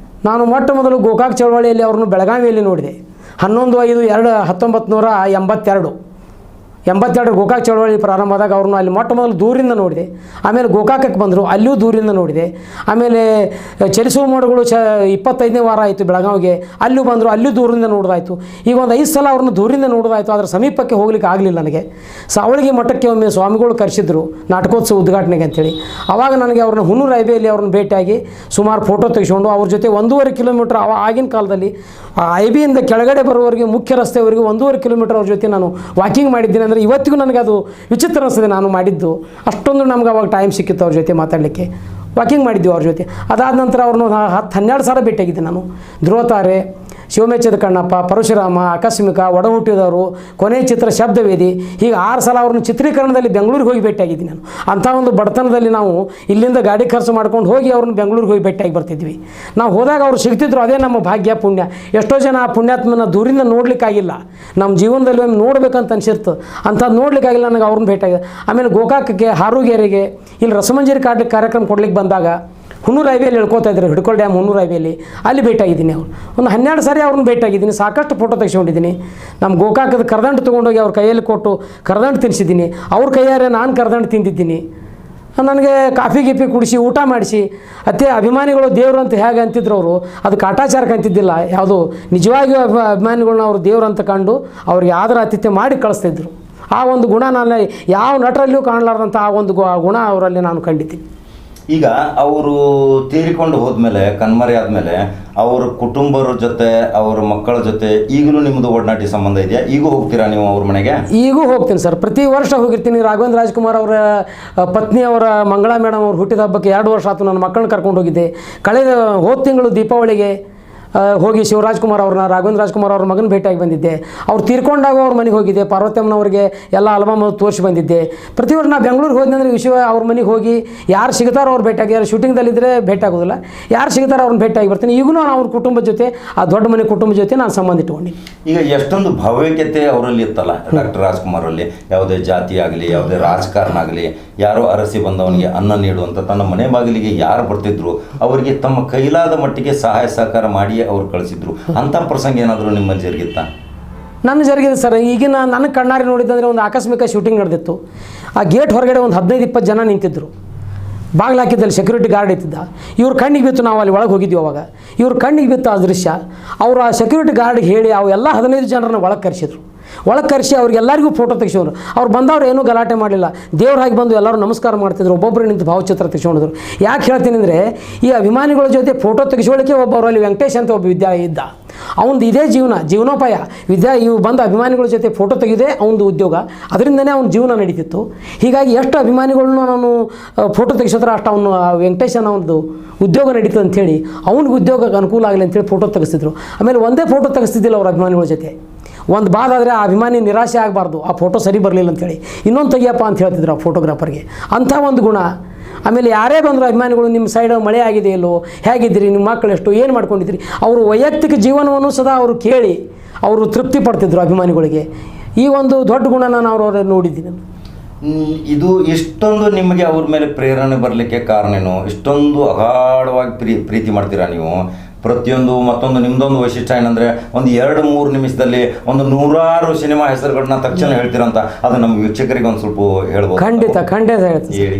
ನಾನು ಮೊಟ್ಟ ಮೊದಲು ಗೋಕಾಕ್ ಚಳವಳಿಯಲ್ಲಿ ಅವ್ರನ್ನು ಬೆಳಗಾವಿಯಲ್ಲಿ ನೋಡಿದೆ. 11/5/1982 ಗೋಕಾಕ್ ಚಳವಳಿ ಪ್ರಾರಂಭ ಆದಾಗ ಅವ್ರನ್ನ ಅಲ್ಲಿ ಮೊಟ್ಟ ಮೊದಲು ದೂರಿಂದ ನೋಡಿದೆ. ಆಮೇಲೆ ಗೋಕಾಕಕ್ಕೆ ಬಂದರು, ಅಲ್ಲಿಯೂ ದೂರಿಂದ ನೋಡಿದೆ. ಆಮೇಲೆ ಚಲಿಸುವ ಮೋಡಗಳು 25ನೇ ವಾರ ಆಯಿತು ಬೆಳಗಾವಿಗೆ, ಅಲ್ಲೂ ಬಂದರು, ಅಲ್ಲೂ ದೂರಿಂದ ನೋಡೋದಾಯಿತು. ಈಗ ಒಂದು 5 ಸಲ ಅವ್ರನ್ನ ದೂರಿಂದ ನೋಡೋದಾಯಿತು. ಅದರ ಸಮೀಪಕ್ಕೆ ಹೋಗ್ಲಿಕ್ಕೆ ಆಗಲಿಲ್ಲ ನನಗೆ. ಸಾವಳಗಿ ಮಠಕ್ಕೆ ಒಮ್ಮೆ ಸ್ವಾಮಿಗಳು ಕರೆಸಿದ್ರು ನಾಟಕೋತ್ಸವ ಉದ್ಘಾಟನೆಗೆ ಅಂಥೇಳಿ. ಆವಾಗ ನನಗೆ ಅವ್ರನ್ನ ಹುನ್ನೂರು ಐಬಿಯಲ್ಲಿ ಅವ್ರನ್ನ ಭೇಟಿಯಾಗಿ ಸುಮಾರು ಫೋಟೋ ತೆಗೆಸ್ಕೊಂಡು ಅವ್ರ ಜೊತೆ 1.5 ಕಿಲೋಮೀಟ್ರ್ ಆಗಿನ ಕಾಲದಲ್ಲಿ ಐಬಿಯಿಂದ ಕೆಳಗಡೆ ಬರುವವರೆಗೆ ಮುಖ್ಯ ರಸ್ತೆವರೆಗೆ 1.5 ಕಿಲೋಮೀಟ್ರ್ ಅವ್ರ ಜೊತೆ ನಾನು ವಾಕಿಂಗ್ ಮಾಡಿದ್ದೀನಿ. ಅಂದರೆ ಇವತ್ತಿಗೂ ನನಗೆ ಅದು ವಿಚಿತ್ರ ಅನಿಸ್ತದೆ ನಾನು ಮಾಡಿದ್ದು. ಅಷ್ಟೊಂದು ನಮ್ಗೆ ಅವಾಗ ಟೈಮ್ ಸಿಕ್ಕಿತ್ತು ಅವ್ರ ಜೊತೆ ಮಾತಾಡಲಿಕ್ಕೆ. ವಾಕಿಂಗ್ ಮಾಡಿದ್ವಿ ಅವ್ರ ಜೊತೆ. ಅದಾದ ನಂತರ ಅವ್ರನ್ನ 10-12 ಸಾಲ ಭೇಟಿಯಾಗಿದ್ದೆ ನಾನು. ಧ್ರುವತಾರೆ, ಶಿವಮೆಚ್ಚದ ಕಣ್ಣಪ್ಪ, ಪರಶುರಾಮ, ಆಕಸ್ಮಿಕ, ಒಡಹುಟ್ಟಿದವರು, ಕೊನೆಯ ಚಿತ್ರ ಶಬ್ದವೇದಿ, ಹೀಗೆ 6 ಸಲ ಅವ್ರನ್ನ ಚಿತ್ರೀಕರಣದಲ್ಲಿ ಬೆಂಗಳೂರಿಗೆ ಹೋಗಿ ಭೇಟಿಯಾಗಿದ್ದೀನಿ ನಾನು. ಅಂಥ ಒಂದು ಬಡತನದಲ್ಲಿ ನಾವು ಇಲ್ಲಿಂದ ಗಾಡಿ ಖರ್ಚು ಮಾಡ್ಕೊಂಡು ಹೋಗಿ ಅವ್ರನ್ನ ಬೆಂಗಳೂರಿಗೆ ಹೋಗಿ ಭೇಟಿಯಾಗಿ ಬರ್ತಿದ್ವಿ. ನಾವು ಹೋದಾಗ ಅವ್ರು ಸಿಗ್ತಿದ್ರು, ಅದೇ ನಮ್ಮ ಭಾಗ್ಯ, ಪುಣ್ಯ. ಎಷ್ಟೋ ಜನ ಆ ಪುಣ್ಯಾತ್ಮನ ದೂರಿಂದ ನೋಡಲಿಕ್ಕಾಗಿಲ್ಲ. ನಮ್ಮ ಜೀವನದಲ್ಲಿ ಒಮ್ಮೆ ನೋಡ್ಬೇಕಂತ ಅನಿಸಿರ್ತು, ಅಂಥದ್ದು ನೋಡಲಿಕ್ಕಾಗಿಲ್ಲ. ನನಗೆ ಅವ್ರನ್ನ ಭೇಟಿಯಾಗಿದೆ. ಆಮೇಲೆ ಗೋಕಾಕಕ್ಕೆ, ಹಾರುಗೇರಿಗೆ ಇಲ್ಲಿ ರಸಮಂಜರಿ ಕಾರ್ಯಕ್ರಮ ಕೊಡ್ಲಿಕ್ಕೆ ಬಂದಾಗ ಹುನ್ನೂರು ಐಬಿಯಲ್ಲಿ ಹೇಳ್ಕೊತಾ ಇದ್ರು, ಹಿಡ್ಕೊಳ್ ಡ್ಯಾಮ್ ಹುನ್ನೂರು ಐಬಿಯಲ್ಲಿ, ಅಲ್ಲಿ ಭೇಟಿಯಾಗಿದ್ದೀನಿ. ಅವ್ರು ಒಂದು 12 ಸಾರಿ ಅವ್ರನ್ನ ಭೇಟಿಯಾಗಿದ್ದೀನಿ. ಸಾಕಷ್ಟು ಫೋಟೋ ತೆಗೆಸ್ಕೊಂಡಿದ್ದೀನಿ. ನಮ್ಮ ಗೋಕಾಕದ ಕರದಂಟು ತೊಗೊಂಡೋಗಿ ಅವ್ರ ಕೈಯಲ್ಲಿ ಕೊಟ್ಟು ಕರದಂಟು ತಿನ್ನಿಸಿದ್ದೀನಿ. ಅವ್ರ ಕೈಯಾರೆ ನಾನು ಕರದಂಟು ತಿಂದಿದ್ದೀನಿ. ನನಗೆ ಕಾಫಿ ಗೀಪಿ ಕುಡಿಸಿ ಊಟ ಮಾಡಿಸಿ, ಅತ್ತೆ ಅಭಿಮಾನಿಗಳು ದೇವರು ಅಂತ ಹೇಗೆ ಅಂತಿದ್ರು ಅವರು, ಅದು ಕಾಟಾಚಾರಕ್ಕೆ ಅಂತಿದ್ದಿಲ್ಲ. ಯಾವುದೋ ನಿಜವಾಗಿಯೂ ಅಭಿಮಾನಿಗಳನ್ನ ಅವರು ದೇವರು ಅಂತ ಕಂಡು ಅವ್ರಿಗೆ ಆದರ ಆತಿಥ್ಯ ಮಾಡಿ ಕಳಿಸ್ತಿದ್ರು. ಆ ಒಂದು ಗುಣ ನಾನು ಯಾವ ನಟರಲ್ಲಿಯೂ ಕಾಣಲಾರ್ದಂಥ ಆ ಒಂದು ಗುಣ ಅವರಲ್ಲಿ ನಾನು ಕಂಡಿದ್ದೀನಿ. ಈಗ ಅವರು ತೀರಿಕೊಂಡು ಹೋದ್ಮೇಲೆ, ಕಣ್ಮರೆ ಆದಮೇಲೆ ಅವ್ರ ಕುಟುಂಬರ ಜೊತೆ, ಅವ್ರ ಮಕ್ಕಳ ಜೊತೆ ಈಗಲೂ ನಿಮ್ಮದು ಒಡನಾಟಿ ಸಂಬಂಧ ಇದೆಯಾ? ಈಗೂ ಹೋಗ್ತೀರಾ ನೀವು ಅವ್ರ ಮನೆಗೆ? ಈಗೂ ಹೋಗ್ತೀನಿ ಸರ್, ಪ್ರತಿ ವರ್ಷ ಹೋಗಿರ್ತೀನಿ. ರಾಘವೇಂದ್ರ ರಾಜ್ಕುಮಾರ್ ಅವರ ಪತ್ನಿಯವರ ಮಂಗಳಾ ಮೇಡಮ್ ಅವ್ರ ಹುಟ್ಟಿದ ಹಬ್ಬಕ್ಕೆ 2 ವರ್ಷ ಆಯ್ತು ನನ್ನ ಮಕ್ಕಳನ್ನ ಕರ್ಕೊಂಡು ಹೋಗಿದ್ದೆ. ಹೋದ ತಿಂಗಳು ದೀಪಾವಳಿಗೆ ಹೋಗಿ ಶಿವರಾಜ್ಕುಮಾರ್ ಅವ್ರನ್ನ, ರಾಘವೇಂದ್ರ ರಾಜ್ಕುಮಾರ್ ಅವ್ರ ಮಗನ ಭೇಟಿಯಾಗಿ ಬಂದಿದ್ದೆ. ಅವ್ರು ತೀರ್ಕೊಂಡಾಗ ಅವ್ರ ಮನೆಗೆ ಹೋಗಿದ್ದೆ. ಪಾರ್ವತಮ್ಮನವ್ರಿಗೆ ಎಲ್ಲ ಆಲ್ಬಮ್ ತೋರಿಸಿ ಬಂದಿದ್ದೆ. ಪ್ರತಿ ವರ್ಷ ನಾ ಬೆಂಗಳೂರಿಗೆ ಹೋದ್ನಂದ್ರೆ ಅವ್ರ ಮನೆಗೆ ಹೋಗಿ ಯಾರು ಸಿಗ್ತಾರೋ ಅವ್ರು ಭೇಟಿಯಾಗಿ, ಯಾರು ಶೂಟಿಂಗ್ದಲ್ಲಿದ್ದರೆ ಭೇಟಿ ಆಗೋದಿಲ್ಲ, ಯಾರು ಸಿಗ್ತಾರೋ ಅವ್ರನ್ನ ಭೇಟಿಯಾಗಿ ಬರ್ತೀನಿ. ಈಗೂ ನಾನು ಅವ್ರ ಕುಟುಂಬದ ಜೊತೆ, ಆ ದೊಡ್ಡ ಮನೆ ಕುಟುಂಬದ ಜೊತೆ ನಾನು ಸಂಬಂಧ ಇಟ್ಕೊಂಡು. ಈಗ ಎಷ್ಟೊಂದು ಭಾವೈಕ್ಯತೆ ಅವರಲ್ಲಿ ಇತ್ತಲ್ಲ ಡಾಕ್ಟರ್ ರಾಜ್ಕುಮಾರ್ ಅವರಲ್ಲಿ. ಯಾವುದೇ ಜಾತಿ ಆಗಲಿ, ಯಾವುದೇ ರಾಜಕಾರಣ ಆಗಲಿ, ಯಾರೋ ಅರಸಿ ಬಂದವನಿಗೆ ಅನ್ನ ನೀಡುವಂಥ ತನ್ನ ಮನೆ ಬಾಗಿಲಿಗೆ ಯಾರು ಬರ್ತಿದ್ರು ಅವರಿಗೆ ತಮ್ಮ ಕೈಲಾದ ಮಟ್ಟಿಗೆ ಸಹಾಯ ಸಹಕಾರ ಮಾಡಿ ಅವ್ರು ಕಳಿಸಿದ್ರು. ಅಂಥ ಪ್ರಸಂಗ ಏನಾದರೂ ನಿಮ್ಮಲ್ಲಿ ಜರುಗಿತ್ತಾ? ನನ್ನ ಜರುಗಿದೆ ಸರ್. ಈಗಿನ ನನ್ನ ಕಣ್ಣಾರಿ ನೋಡಿದ್ದಂದರೆ ಒಂದು ಆಕಸ್ಮಿಕ ಶೂಟಿಂಗ್ ನಡೆದಿತ್ತು. ಆ ಗೇಟ್ ಹೊರಗಡೆ ಒಂದು 15-20 ಜನ ನಿಂತಿದ್ದರು. ಬಾಗಿಲು ಹಾಕಿದ್ದಲ್ಲಿ ಸೆಕ್ಯೂರಿಟಿ ಗಾರ್ಡ್ ಇತ್ತಿದ್ದ. ಇವ್ರ ಕಣ್ಣಿಗೆ ಬಿತ್ತು, ನಾವು ಅಲ್ಲಿ ಒಳಗೆ ಹೋಗಿದ್ವಿ. ಅವಾಗ ಇವ್ರ ಕಣ್ಣಿಗೆ ಬಿತ್ತು ಆ ದೃಶ್ಯ. ಅವರು ಆ ಸೆಕ್ಯೂರಿಟಿ ಗಾರ್ಡ್ಗೆ ಹೇಳಿ ಅವು ಎಲ್ಲ 15 ಜನರನ್ನ ಒಳಗೆ ಕರೆಸಿದ್ರು. ಒಳಗೆ ಕರೆಸಿ ಅವ್ರಿಗೆಲ್ಲರಿಗೂ ಫೋಟೋ ತೆಗೆಸಿದ್ರು. ಅವ್ರು ಬಂದವ್ರು ಏನೂ ಗಲಾಟೆ ಮಾಡಲಿಲ್ಲ. ದೇವ್ರ ಹಾಗೆ ಬಂದು ಎಲ್ಲರೂ ನಮಸ್ಕಾರ ಮಾಡ್ತಿದ್ರು. ಒಬ್ಬೊಬ್ಬರು ನಿಂತು ಭಾವಚಿತ್ರ ತೆಗೆಸ್ಕೊಂಡಿದ್ರು. ಯಾಕೆ ಹೇಳ್ತೀನಿ ಅಂದರೆ, ಈ ಅಭಿಮಾನಿಗಳ ಜೊತೆ ಫೋಟೋ ತೆಗೆಸ್ಕೊಳ್ಳಿಕ್ಕೆ ಒಬ್ಬರಲ್ಲಿ ವೆಂಕಟೇಶ್ ಅಂತ ಒಬ್ಬ ವಿದ್ಯಾರ್ಥಿ ಇದ್ದ. ಅವನದು ಇದೇ ಜೀವನೋಪಾಯ. ಇವು ಬಂದು ಅಭಿಮಾನಿಗಳ ಜೊತೆ ಫೋಟೋ ತೆಗೆದೇ ಅವನದು ಉದ್ಯೋಗ. ಅದರಿಂದನೇ ಅವ್ನ ಜೀವನ ನಡೀತಿತ್ತು. ಹೀಗಾಗಿ ಎಷ್ಟು ಅಭಿಮಾನಿಗಳನ್ನ ನಾನು ಫೋಟೋ ತೆಗೆಸಿದ್ರೆ ಅಷ್ಟು ಅವನು ವೆಂಕಟೇಶನ ಒಂದು ಉದ್ಯೋಗ ನಡೀತದೆ ಅಂಥೇಳಿ, ಅವ್ನಿಗೆ ಉದ್ಯೋಗಕ್ಕೆ ಅನುಕೂಲ ಆಗಲಿ ಅಂತೇಳಿ ಫೋಟೋ ತೆಗೆಸ್ತಿದ್ರು. ಆಮೇಲೆ ಒಂದೇ ಫೋಟೋ ತೆಗೆಸ್ತಿದ್ದಿಲ್ಲ ಅವ್ರ ಅಭಿಮಾನಿಗಳ ಜೊತೆ. ಒಂದು ಬಾದಾದರೆ ಆ ಅಭಿಮಾನಿ ನಿರಾಶೆ ಆಗಬಾರ್ದು, ಆ ಫೋಟೋ ಸರಿ ಬರಲಿಲ್ಲ ಅಂಥೇಳಿ ಇನ್ನೊಂದು ತೆಗಿಯಪ್ಪ ಅಂತ ಹೇಳ್ತಿದ್ರು ಆ ಫೋಟೋಗ್ರಾಫರ್ಗೆ. ಅಂಥ ಒಂದು ಗುಣ. ಆಮೇಲೆ ಯಾರೇ ಬಂದರು ಅಭಿಮಾನಿಗಳು, ನಿಮ್ಮ ಸೈಡ್ ಮಳೆ ಆಗಿದೆ ಇಲ್ಲೋ, ಹೇಗಿದ್ದೀರಿ, ನಿಮ್ಮ ಮಕ್ಕಳು ಎಷ್ಟು, ಏನು ಮಾಡ್ಕೊಂಡಿದ್ದೀರಿ, ಅವರು ವೈಯಕ್ತಿಕ ಜೀವನವನ್ನು ಸದಾ ಅವರು ಕೇಳಿ ಅವರು ತೃಪ್ತಿ ಪಡ್ತಿದ್ರು ಅಭಿಮಾನಿಗಳಿಗೆ. ಈ ಒಂದು ದೊಡ್ಡ ಗುಣ ನಾನು ಅವ್ರವ್ರ ನೋಡಿದ್ದೀನಿ. ಇದು ಇಷ್ಟೊಂದು ನಿಮಗೆ ಅವ್ರ ಮೇಲೆ ಪ್ರೇರಣೆ ಬರಲಿಕ್ಕೆ ಕಾರಣ ಏನು? ಇಷ್ಟೊಂದು ಅಗಾಢವಾಗಿ ಪ್ರೀತಿ ಮಾಡ್ತೀರಾ ನೀವು. ಪ್ರತಿಯೊಂದು ಮತ್ತೊಂದು ನಿಮ್ಮದೊಂದು ವೈಶಿಷ್ಟ್ಯ ಏನಂದರೆ, ಒಂದು 2-3 ನಿಮಿಷದಲ್ಲಿ ಒಂದು 100 ಸಿನಿಮಾ ಹೆಸರುಗಳನ್ನ ತಕ್ಷಣ ಹೇಳ್ತೀರಂತ. ಅದು ನಮ್ಮ ವೀಕ್ಷಕರಿಗೆ ಒಂದು ಸ್ವಲ್ಪ ಹೇಳ್ಬೋದು? ಖಂಡಿತ ಹೇಳ್ತೀನಿ ಹೇಳಿ.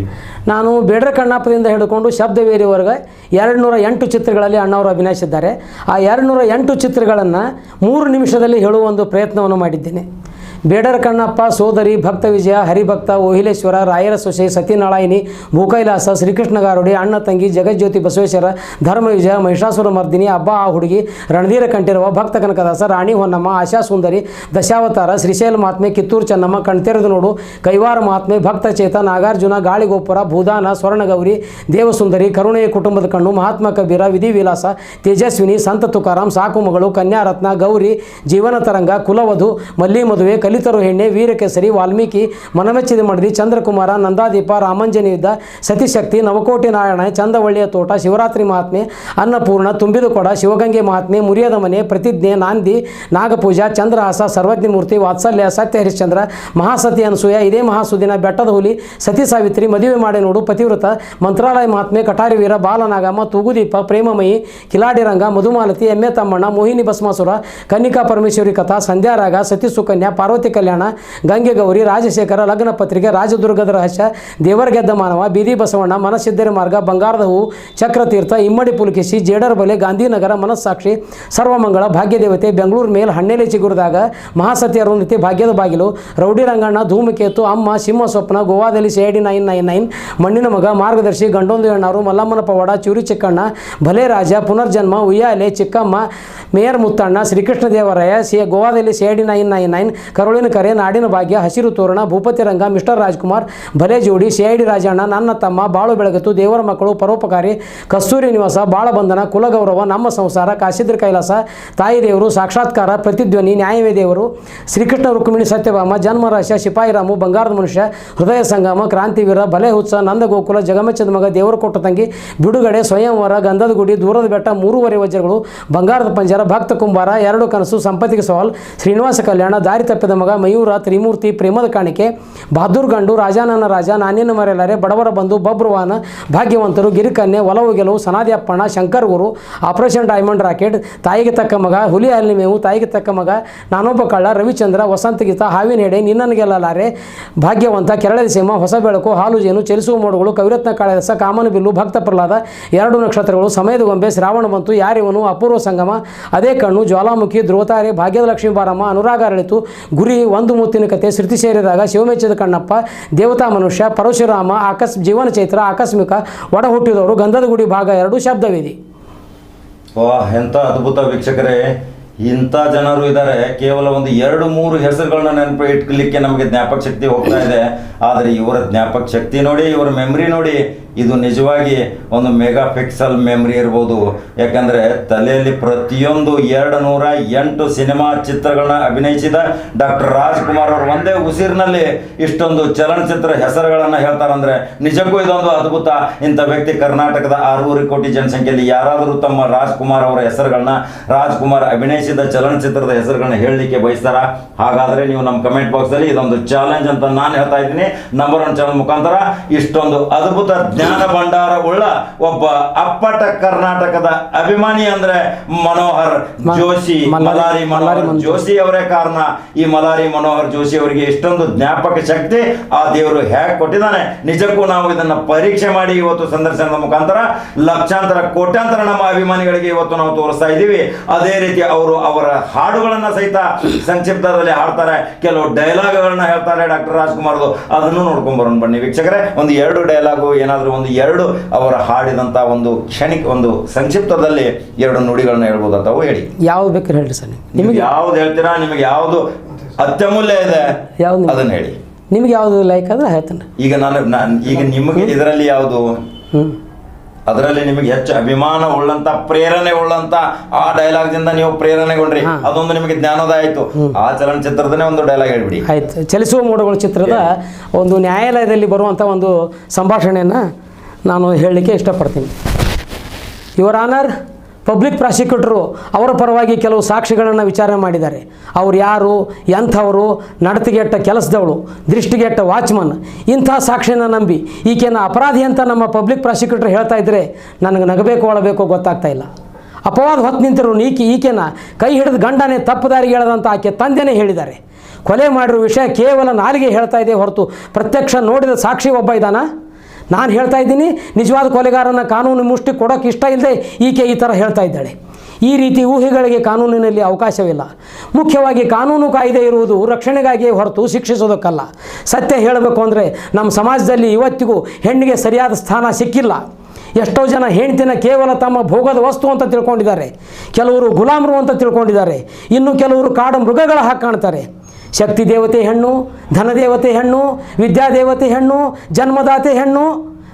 ನಾನು ಬೇಡ್ರ ಕಣ್ಣಪ್ಪದಿಂದ ಹಿಡ್ಕೊಂಡು ಶಬ್ದವೇರಿವರೆಗೆ 208 ಚಿತ್ರಗಳಲ್ಲಿ ಅಣ್ಣವರು ಅಭಿನಯಿಸಿದ್ದಾರೆ. ಆ 208 ಚಿತ್ರಗಳನ್ನು 3 ನಿಮಿಷದಲ್ಲಿ ಹೇಳುವ ಒಂದು ಪ್ರಯತ್ನವನ್ನು ಮಾಡಿದ್ದೇನೆ. ಬೇಡರ ಕಣ್ಣಪ್ಪ ಸೋದರಿ ಭಕ್ತ ವಿಜಯ ಹರಿಭಕ್ತ ಓಹಿಲೇಶ್ವರ ರಾಯರ ಸೊಸೆ ಸತ್ಯನಾರಾಯಣಿ ಭೂಕೈಲಾಸ ಶ್ರೀಕೃಷ್ಣ ಗಾರುಡಿ ಅಣ್ಣ ತಂಗಿ ಜಗಜ್ಯೋತಿ ಬಸವೇಶ್ವರ ಧರ್ಮ ವಿಜಯ ಮಹಿಷಾಸುರ ಮರ್ದಿನಿ ಅಬ್ಬ ಆ ಹುಡುಗಿ ರಣಧೀರ ಕಂಠಿರವ ಭಕ್ತ ಕನಕದಾಸ ರಾಣಿ ಹೊನ್ನಮ್ಮ ಆಶಾ ಸುಂದರಿ ದಶಾವತಾರ ಶ್ರೀಶೈಲ ಮಹಾತ್ಮೆ ಕಿತ್ತೂರು ಚೆನ್ನಮ್ಮ ಕಣ್ತೆರೆದು ನೋಡು ಕೈವಾರ ಮಹಾತ್ಮೆ ಭಕ್ತ ಚೇತ ನಾಗಾರ್ಜುನ ಗಾಳಿಗೋಪುರ ಭೂದಾನ ಸ್ವರ್ಣಗೌರಿ ದೇವಸುಂದರಿ ಕರುಣೆಯ ಕುಟುಂಬದ ಕಣ್ಣು ಮಹಾತ್ಮ ಕಬೀರ ವಿಧಿವಿಲಾಸ ತೇಜಸ್ವಿನಿ ಸಂತ ತುಕಾರಾಮ್ ಸಾಕು ಮಗಳು ಕನ್ಯಾರತ್ನ ಗೌರಿ ಜೀವನ ತರಂಗ ಕುಲವಧು ಮಲ್ಲಿ ಮದುವೆ ಕಲಿತರು ಹೆಣ್ಣೆ ವೀರಕೇಸರಿ ವಾಲ್ಮೀಕಿ ಮನಮೆಚ್ಚಿದ ಮಡದಿ ಚಂದ್ರಕುಮಾರ ನಂದಾದೀಪ ರಾಮಂಜನಿ ಯುದ್ಧ ಸತಿಶಕ್ತಿ ನವಕೋಟಿ ನಾರಾಯಣ ಚಂದವಳ್ಳಿಯ ತೋಟ ಶಿವರಾತ್ರಿ ಮಹಾತ್ಮೆ ಅನ್ನಪೂರ್ಣ ತುಂಬಿದ ಕೊಡ ಶಿವಗಂಗೆ ಮಹಾತ್ಮೆ ಮುರಿಯದ ಮನೆ ಪ್ರತಿಜ್ಞೆ ನಾಂದಿ ನಾಗಪೂಜಾ ಚಂದ್ರಹಾಸ ಸರ್ವಜ್ಞ ಮೂರ್ತಿ ವಾತ್ಸಲ್ಯ ಸತ್ಯ ಹರಿಶ್ಚಂದ್ರ ಮಹಾಸತಿ ಅನಸೂಯ ಇದೇ ಮಹಾಸುದಿನ ಬೆಟ್ಟದ ಹುಲಿ ಸತಿ ಸಾವಿತ್ರಿ ಮದುವೆ ಮಾಡಿ ನೋಡು ಪತಿವ್ರತ ಮಂತ್ರಾಲಯ ಮಹಾತ್ಮೆ ಕಟಾರಿ ವೀರ ಬಾಲನಾಗಮ್ಮ ತೂಗುದೀಪ ಪ್ರೇಮಮಯಿ ಕಿಲಾಡಿರಂಗ ಮಧುಮಾಲತಿ ಎಮ್ಮೆ ತಮ್ಮಣ್ಣ ಮೋಹಿನಿ ಭಸ್ಮಾಸುರ ಕನ್ನಿಕಾ ಪರಮೇಶ್ವರಿ ಕಥಾ ಸಂಧ್ಯಾರಾಗ ಸತಿ ಸುಕನ್ಯಾ ಪಾರ್ವತಿ ಕಲ್ಯಾಣ ಗಂಗೆ ಗೌರಿ ರಾಜಶೇಖರ ಲಗ್ನ ಪತ್ರಿಕೆ ರಾಜದುರ್ಗದ ರಹಸ್ಯ ದೇವರ ಗೆದ್ದ ಮಾನವ ಬೀದಿ ಬಸವಣ್ಣ ಮನಸಿದ್ಧರ ಮಾರ್ಗ ಬಂಗಾರದ ಹೂವು ಚಕ್ರತೀರ್ಥ ಇಮ್ಮಡಿ ಪುಲಕೇಶಿ ಜೇಡರ್ ಬಲೆ ಗಾಂಧಿನಗರ ಮನಸ್ಸಾಕ್ಷಿ ಸರ್ವಮಂಗಳ ಭಾಗ್ಯದೇವತೆ ಬೆಂಗಳೂರು ಮೇಲ್ ಹಣ್ಣೆಲೆ ಚಿಗುರಿದಾಗ ಮಹಾಸತಿ ಅರುಂಧತಿ ಭಾಗ್ಯದ ಬಾಗಿಲು ರೌಡಿ ರಂಗಣ್ಣ ಧೂಮಕೇತು ಅಮ್ಮ ಸಿಂಹ ಸ್ವಪ್ನ ಗೋವಾದಲ್ಲಿ CID 999 ಮಣ್ಣಿನ ಮಗ ಮಾರ್ಗದರ್ಶಿ ಗಂಡೊಂದು ಹೆಣ್ಣಾರು ಮಲ್ಲಮ್ಮನ ಪವಾಡ ಚೂರಿ ಚಿಕ್ಕಣ್ಣ ಭಲೆ ರಾಜ ಪುನರ್ಜನ್ಮ ಉಯ್ಯಾಲೆ ಚಿಕ್ಕಮ್ಮ ಮೇಯರ್ ಮುತ್ತಣ್ಣ ಶ್ರೀಕೃಷ್ಣ ದೇವರಾಯ ಗೋವಾದಲ್ಲಿ CID 999 ಕರುಳಿನ ಕರೆ ನಾಡಿನ ಭಾಗ್ಯ ಹಸಿರು ತೋರಣ ಭೂಪತಿ ರಂಗ ಮಿಸ್ಟರ್ ರಾಜ್ಕುಮಾರ್ ಭಲೆ ಜೋಡಿ CID ರಾಜಣ್ಣ ನನ್ನ ತಮ್ಮ ಬಾಳು ಬೆಳಗತ್ತು ದೇವರ ಮಕ್ಕಳು ಪರೋಪಕಾರಿ ಕಸ್ತೂರಿ ನಿವಾಸ ಬಾಳ ಬಂಧನ ಕುಲಗೌರವ ನಮ್ಮ ಸಂಸಾರ ಕಾಶಿದ್ರ ಕೈಲಾಸ ತಾಯಿ ದೇವರು ಸಾಕ್ಷಾತ್ಕಾರ ಪ್ರತಿಧ್ವನಿ ನ್ಯಾಯವೇ ದೇವರು ಶ್ರೀಕೃಷ್ಣ ರುಕ್ಮಿಣಿ ಸತ್ಯಭಾಮ ಜನ್ಮರಾಶ ಶಿಪಾಯಿರಾಮು ಬಂಗಾರದ ಮನುಷ್ಯ ಹೃದಯ ಸಂಗಮ ಕ್ರಾಂತಿವೀರ ಬಲೆ ಹುತ್ಸ ನಂದಗೋಕುಲ ಜಗಮೆಚ್ಚದ ಮಗ ದೇವರ ಕೊಟ್ಟ ತಂಗಿ ಬಿಡುಗಡೆ ಸ್ವಯಂವರ ಗಂಧದ ಗುಡಿ ದೂರದ ಬೆಟ್ಟ 3 ವಜ್ರಗಳು ಬಂಗಾರದ ಪಂಜರ ಭಕ್ತ ಕುಂಬಾರ 2 ಕನಸು ಸಂಪತ್ತಿಗೆ ಸವಾಲ್ ಶ್ರೀನಿವಾಸ ಕಲ್ಯಾಣ ದಾರಿ ತಪ್ಪಿದ ಮಗ ಮಯೂರ ತ್ರಿಮೂರ್ತಿ ಪ್ರೇಮದ ಕಾಣಿಕೆ ಬಹದ್ದೂರ್ ಗಂಡು ರಾಜಾನನ ರಾಜ ನಾನೇನು ಮರೆಯಲಾರೆ ಬಡವರ ಬಂಧು ಬಬ್ರುವಾನ ಭಾಗ್ಯವಂತರು ಗಿರಿಕನ್ಯೆ ಒಲವು ಗೆಲುವು ಸನಾದಿ ಅಪ್ಪಣ್ಣ ಶಂಕರ್ ಗುರು ಆಪರೇಷನ್ ಡೈಮಂಡ್ ರಾಕೆಟ್ ತಾಯಿಗೆ ತಕ್ಕ ಮಗ ಹುಲಿ ಅಲ್ಲಿ ಮೇವು ತಾಯಿಗೆ ತಕ್ಕ ಮಗ ನಾನೊಬ್ಬ ಕಳ್ಳ ರವಿಚಂದ್ರ ವಸಂತ ಗೀತ ಹಾವಿನ ಹೆಡೆ ನಿನ್ನನಿಗೆಲ್ಲಲಾರೆ ಭಾಗ್ಯವಂತ ಕೆರಳದ ಸೀಮ ಹೊಸ ಬೆಳಕು ಹಾಲು ಜೇನು ಚಲಿಸುವ ಮೋಡುಗಳು ಕವಿರತ್ನ ಕಾಳದಸ ಕಾಮನ ಬಿಲ್ಲು ಭಕ್ತ ಪ್ರಹ್ಲಾದ 2 ನಕ್ಷತ್ರಗಳು ಸಮಯದ ಗೊಂಬೆ ಶ್ರಾವಣ ಬಂತು ಯಾರಿವನು ಅಪೂರ್ವ ಸಂಗಮ ಅದೇ ಕಣ್ಣು ಜ್ವಾಲಾಮುಖಿ ಧ್ರುವತಾರೆ ಭಾಗ್ಯದ ಲಕ್ಷ್ಮೀ ಬಾರಮ್ಮ ಅನುರಾಗ ಅರಳಿತು ಗುರಿ ಒಂದು ಮುತ್ತಿನ ಕತೆ ಶ್ರುತಿ ಸೇರಿದಾಗ ಶಿವಮೆಚ್ಚದ ಕಣ್ಣಪ್ಪ ದೇವತಾ ಮನುಷ್ಯ ಪರಶುರಾಮ ಜೀವನ ಚೈತ್ರ ಆಕಸ್ಮಿಕ ಒಡ ಹುಟ್ಟಿದವರು ಗಂಧದ ಗುಡಿ ಭಾಗ 2 ಶಬ್ದವೇದಿ. ವಾಹ್, ಎಂಥ ಅದ್ಭುತ ವೀಕ್ಷಕರೇ. ಇಂಥ ಜನರು ಇದ್ದಾರೆ. ಕೇವಲ ಒಂದು 2-3 ಹೆಸರುಗಳನ್ನ ನೆನಪು ಇಟ್ಲಿಕ್ಕೆ ನಮಗೆ ಜ್ಞಾಪಕ ಶಕ್ತಿ ಹೋಗ್ತಾ ಇದೆ. ಆದರೆ ಇವರ ಜ್ಞಾಪಕ ಶಕ್ತಿ ನೋಡಿ, ಇವರ ಮೆಮ್ರಿ ನೋಡಿ, ಇದು ನಿಜವಾಗಿ ಒಂದು ಮೆಗಾ ಪಿಕ್ಸೆಲ್ ಮೆಮ್ರಿ ಇರ್ಬೋದು. ಯಾಕಂದರೆ ತಲೆಯಲ್ಲಿ ಪ್ರತಿಯೊಂದು 208 ಸಿನಿಮಾ ಚಿತ್ರಗಳನ್ನ ಅಭಿನಯಿಸಿದ ಡಾಕ್ಟರ್ ರಾಜ್ಕುಮಾರ್ ಅವರು ಒಂದೇ ಉಸಿರಿನಲ್ಲಿ ಇಷ್ಟೊಂದು ಚಲನಚಿತ್ರ ಹೆಸರುಗಳನ್ನು ಹೇಳ್ತಾರಂದ್ರೆ ನಿಜಕ್ಕೂ ಇದೊಂದು ಅದ್ಭುತ. ಇಂಥ ವ್ಯಕ್ತಿ ಕರ್ನಾಟಕದ 6 ಕೋಟಿ ಜನಸಂಖ್ಯೆಯಲ್ಲಿ ಯಾರಾದರೂ ತಮ್ಮ ರಾಜ್ಕುಮಾರ್ ಅವರ ಹೆಸರುಗಳನ್ನ, ರಾಜ್ಕುಮಾರ್ ಅಭಿನಯಿಸಿದ ಚಲನಚಿತ್ರದ ಹೆಸರುಗಳನ್ನ ಹೇಳಲಿಕ್ಕೆ ಬಯಸ್ತಾರ? ಹಾಗಾದರೆ ನೀವು ನಮ್ಮ ಕಮೆಂಟ್ ಬಾಕ್ಸಲ್ಲಿ ಇದೊಂದು ಚಾಲೆಂಜ್ ಅಂತ ನಾನು ಹೇಳ್ತಾ ಇದ್ದೀನಿ. ನಂಬರ್ 1 ಚಾನಲ್ ಮುಖಾಂತರ ಇಷ್ಟೊಂದು ಅದ್ಭುತ ಜ್ಞಾನ ಭಂಡಾರ ಉಳ್ಳ ಒಬ್ಬ ಅಪ್ಪಟ ಕರ್ನಾಟಕದ ಅಭಿಮಾನಿ ಅಂದ್ರೆ ಮನೋಹರ್ ಜೋಶಿ, ಮಲಾರಿ ಮನೋಹರ್ ಜೋಶಿ ಅವರೇ ಕಾರಣ. ಈ ಮಲಾರಿ ಮನೋಹರ್ ಜೋಶಿ ಅವರಿಗೆ ಇಷ್ಟೊಂದು ಜ್ಞಾಪಕ ಶಕ್ತಿ ಆ ದೇವರು ಹೇಗೆ ಕೊಟ್ಟಿದ್ದಾನೆ. ನಿಜಕ್ಕೂ ನಾವು ಇದನ್ನ ಪರೀಕ್ಷೆ ಮಾಡಿ ಇವತ್ತು ಸಂದರ್ಶನದ ಮುಖಾಂತರ ಲಕ್ಷಾಂತರ ಕೋಟ್ಯಾಂತರ ನಮ್ಮ ಅಭಿಮಾನಿಗಳಿಗೆ ಇವತ್ತು ನಾವು ತೋರಿಸ್ತಾ ಇದ್ದೀವಿ. ಅದೇ ರೀತಿ ಅವರು ಅವರ ಹಾಡುಗಳನ್ನ ಸಹಿತ ಸಂಕ್ಷಿಪ್ತದಲ್ಲಿ ಹಾಡ್ತಾರೆ, ಕೆಲವು ಡೈಲಾಗ್ಗಳನ್ನ ಹೇಳ್ತಾರೆ ಡಾಕ್ಟರ್ ರಾಜ್ಕುಮಾರ್ದು. ಅದನ್ನು ನೋಡ್ಕೊಂಡ್ ಬರೋಣ ಬನ್ನಿ ವೀಕ್ಷಕರೇ. ಒಂದು 2 ಡೈಲಾಗು, ಏನಾದರೂ ಒಂದು 2 ಅವರ ಹಾಡಿದಂತ ಒಂದು ಕ್ಷಣಿಕ ಒಂದು ಸಂಕ್ಷಿಪ್ತದಲ್ಲಿ 2 ನುಡಿಗಳನ್ನ ಹೇಳ್ಬೋದು ತಾವು ಹೇಳಿ. ಯಾವ್ದು ಬೇಕಾದ್ರೆ ಹೇಳ್ರಿ ಸರ್. ನಿಮಗೆ ಯಾವ್ದು ಹೇಳ್ತೀರಾ? ನಿಮಗೆ ಯಾವ್ದು ಅತ್ಯಮೂಲ್ಯ ಇದೆ ಯಾವ್ದು ಅದನ್ನ ಹೇಳಿ. ನಿಮ್ಗೆ ಯಾವ್ದು ಲೈಕ್ ಆದ್ರೆ ಹೇಳ್ತಾನೆ. ಈಗ ನಿಮಗೆ ಇದರಲ್ಲಿ ಯಾವುದು, ಅದರಲ್ಲಿ ನಿಮಗೆ ಹೆಚ್ಚು ಅಭಿಮಾನ ಉಳ್ಳಂತ, ಪ್ರೇರಣೆ ಉಳ್ಳಂತ ಆ ಡೈಲಾಗ್ ದಿಂದ ನೀವು ಪ್ರೇರಣೆಗೊಂಡ್ರಿ, ಅದೊಂದು ನಿಮಗೆ ಜ್ಞಾನೋದಯ ಆಯ್ತು. ಆ ಚಲನಚಿತ್ರದನೇ ಒಂದು ಡೈಲಾಗ್ ಹೇಳ್ಬಿಡಿ. ಆಯ್ತು. ಚಲಿಸುವ ಮೋಡಗಳು ಚಿತ್ರದ ಒಂದು ನ್ಯಾಯಾಲಯದಲ್ಲಿ ಬರುವಂಥ ಒಂದು ಸಂಭಾಷಣೆಯನ್ನು ನಾನು ಹೇಳಲಿಕ್ಕೆ ಇಷ್ಟಪಡ್ತೀನಿ. ಯುವರ್ ಆನರ್, ಪಬ್ಲಿಕ್ ಪ್ರಾಸಿಕ್ಯೂಟರು ಅವರ ಪರವಾಗಿ ಕೆಲವು ಸಾಕ್ಷಿಗಳನ್ನು ವಿಚಾರಣೆ ಮಾಡಿದ್ದಾರೆ. ಅವ್ರು ಯಾರು, ಎಂಥವರು, ನಡತೆಗೆಟ್ಟ ಕೆಲಸದವಳು, ದೃಷ್ಟಿಗೆಟ್ಟ ವಾಚ್ಮನ್, ಇಂಥ ಸಾಕ್ಷಿನ ನಂಬಿ ಈಕೆನ ಅಪರಾಧಿ ಅಂತ ನಮ್ಮ ಪಬ್ಲಿಕ್ ಪ್ರಾಸಿಕ್ಯೂಟರ್ ಹೇಳ್ತಾ ಇದ್ದರೆ ನನಗೆ ನಗಬೇಕು ಒಳಬೇಕು ಗೊತ್ತಾಗ್ತಾ ಇಲ್ಲ. ಅಪವಾದ ಹೊತ್ತು ನಿಂತಿರೋ ಈಕೆನ ಕೈ ಹಿಡಿದು ಗಂಡನೇ ತಪ್ಪು ದಾರಿಗೆ ಹೇಳದಂತ ಆಕೆ ತಂದೆನೇ ಹೇಳಿದ್ದಾರೆ. ಕೊಲೆ ಮಾಡಿರೋ ವಿಷಯ ಕೇವಲ ನಾಲಿಗೆ ಹೇಳ್ತಾ ಇದೆ ಹೊರತು ಪ್ರತ್ಯಕ್ಷ ನೋಡಿದ ಸಾಕ್ಷಿ ಒಬ್ಬ ಇದ್ದಾನ. ನಾನು ಹೇಳ್ತಾ ಇದ್ದೀನಿ, ನಿಜವಾದ ಕೊಲೆಗಾರನ ಕಾನೂನು ಮುಷ್ಟಿ ಕೊಡೋಕ್ಕೆ ಇಷ್ಟ ಇಲ್ಲದೆ ಈಕೆ ಈ ಥರ ಹೇಳ್ತಾ ಇದ್ದಾಳೆ. ಈ ರೀತಿ ಊಹೆಗಳಿಗೆ ಕಾನೂನಿನಲ್ಲಿ ಅವಕಾಶವಿಲ್ಲ. ಮುಖ್ಯವಾಗಿ ಕಾನೂನು ಕಾಯ್ದೆ ಇರುವುದು ರಕ್ಷಣೆಗಾಗಿಯೇ ಹೊರತು ಶಿಕ್ಷಿಸೋದಕ್ಕಲ್ಲ. ಸತ್ಯ ಹೇಳಬೇಕು ಅಂದರೆ ನಮ್ಮ ಸಮಾಜದಲ್ಲಿ ಇವತ್ತಿಗೂ ಹೆಣ್ಣಿಗೆ ಸರಿಯಾದ ಸ್ಥಾನ ಸಿಕ್ಕಿಲ್ಲ. ಎಷ್ಟೋ ಜನ ಹೆಣ್ತಿನ ಕೇವಲ ತಮ್ಮ ಭೋಗದ ವಸ್ತು ಅಂತ ತಿಳ್ಕೊಂಡಿದ್ದಾರೆ, ಕೆಲವರು ಗುಲಾಮರು ಅಂತ ತಿಳ್ಕೊಂಡಿದ್ದಾರೆ, ಇನ್ನು ಕೆಲವರು ಕಾಡು ಮೃಗಗಳ ಹಾಕಿ ಕಾಣ್ತಾರೆ. ಶಕ್ತಿ ದೇವತೆ ಹೆಣ್ಣು, ಧನದೇವತೆ ಹೆಣ್ಣು, ವಿದ್ಯಾದೇವತೆ ಹೆಣ್ಣು, ಜನ್ಮದಾತೆ ಹೆಣ್ಣು.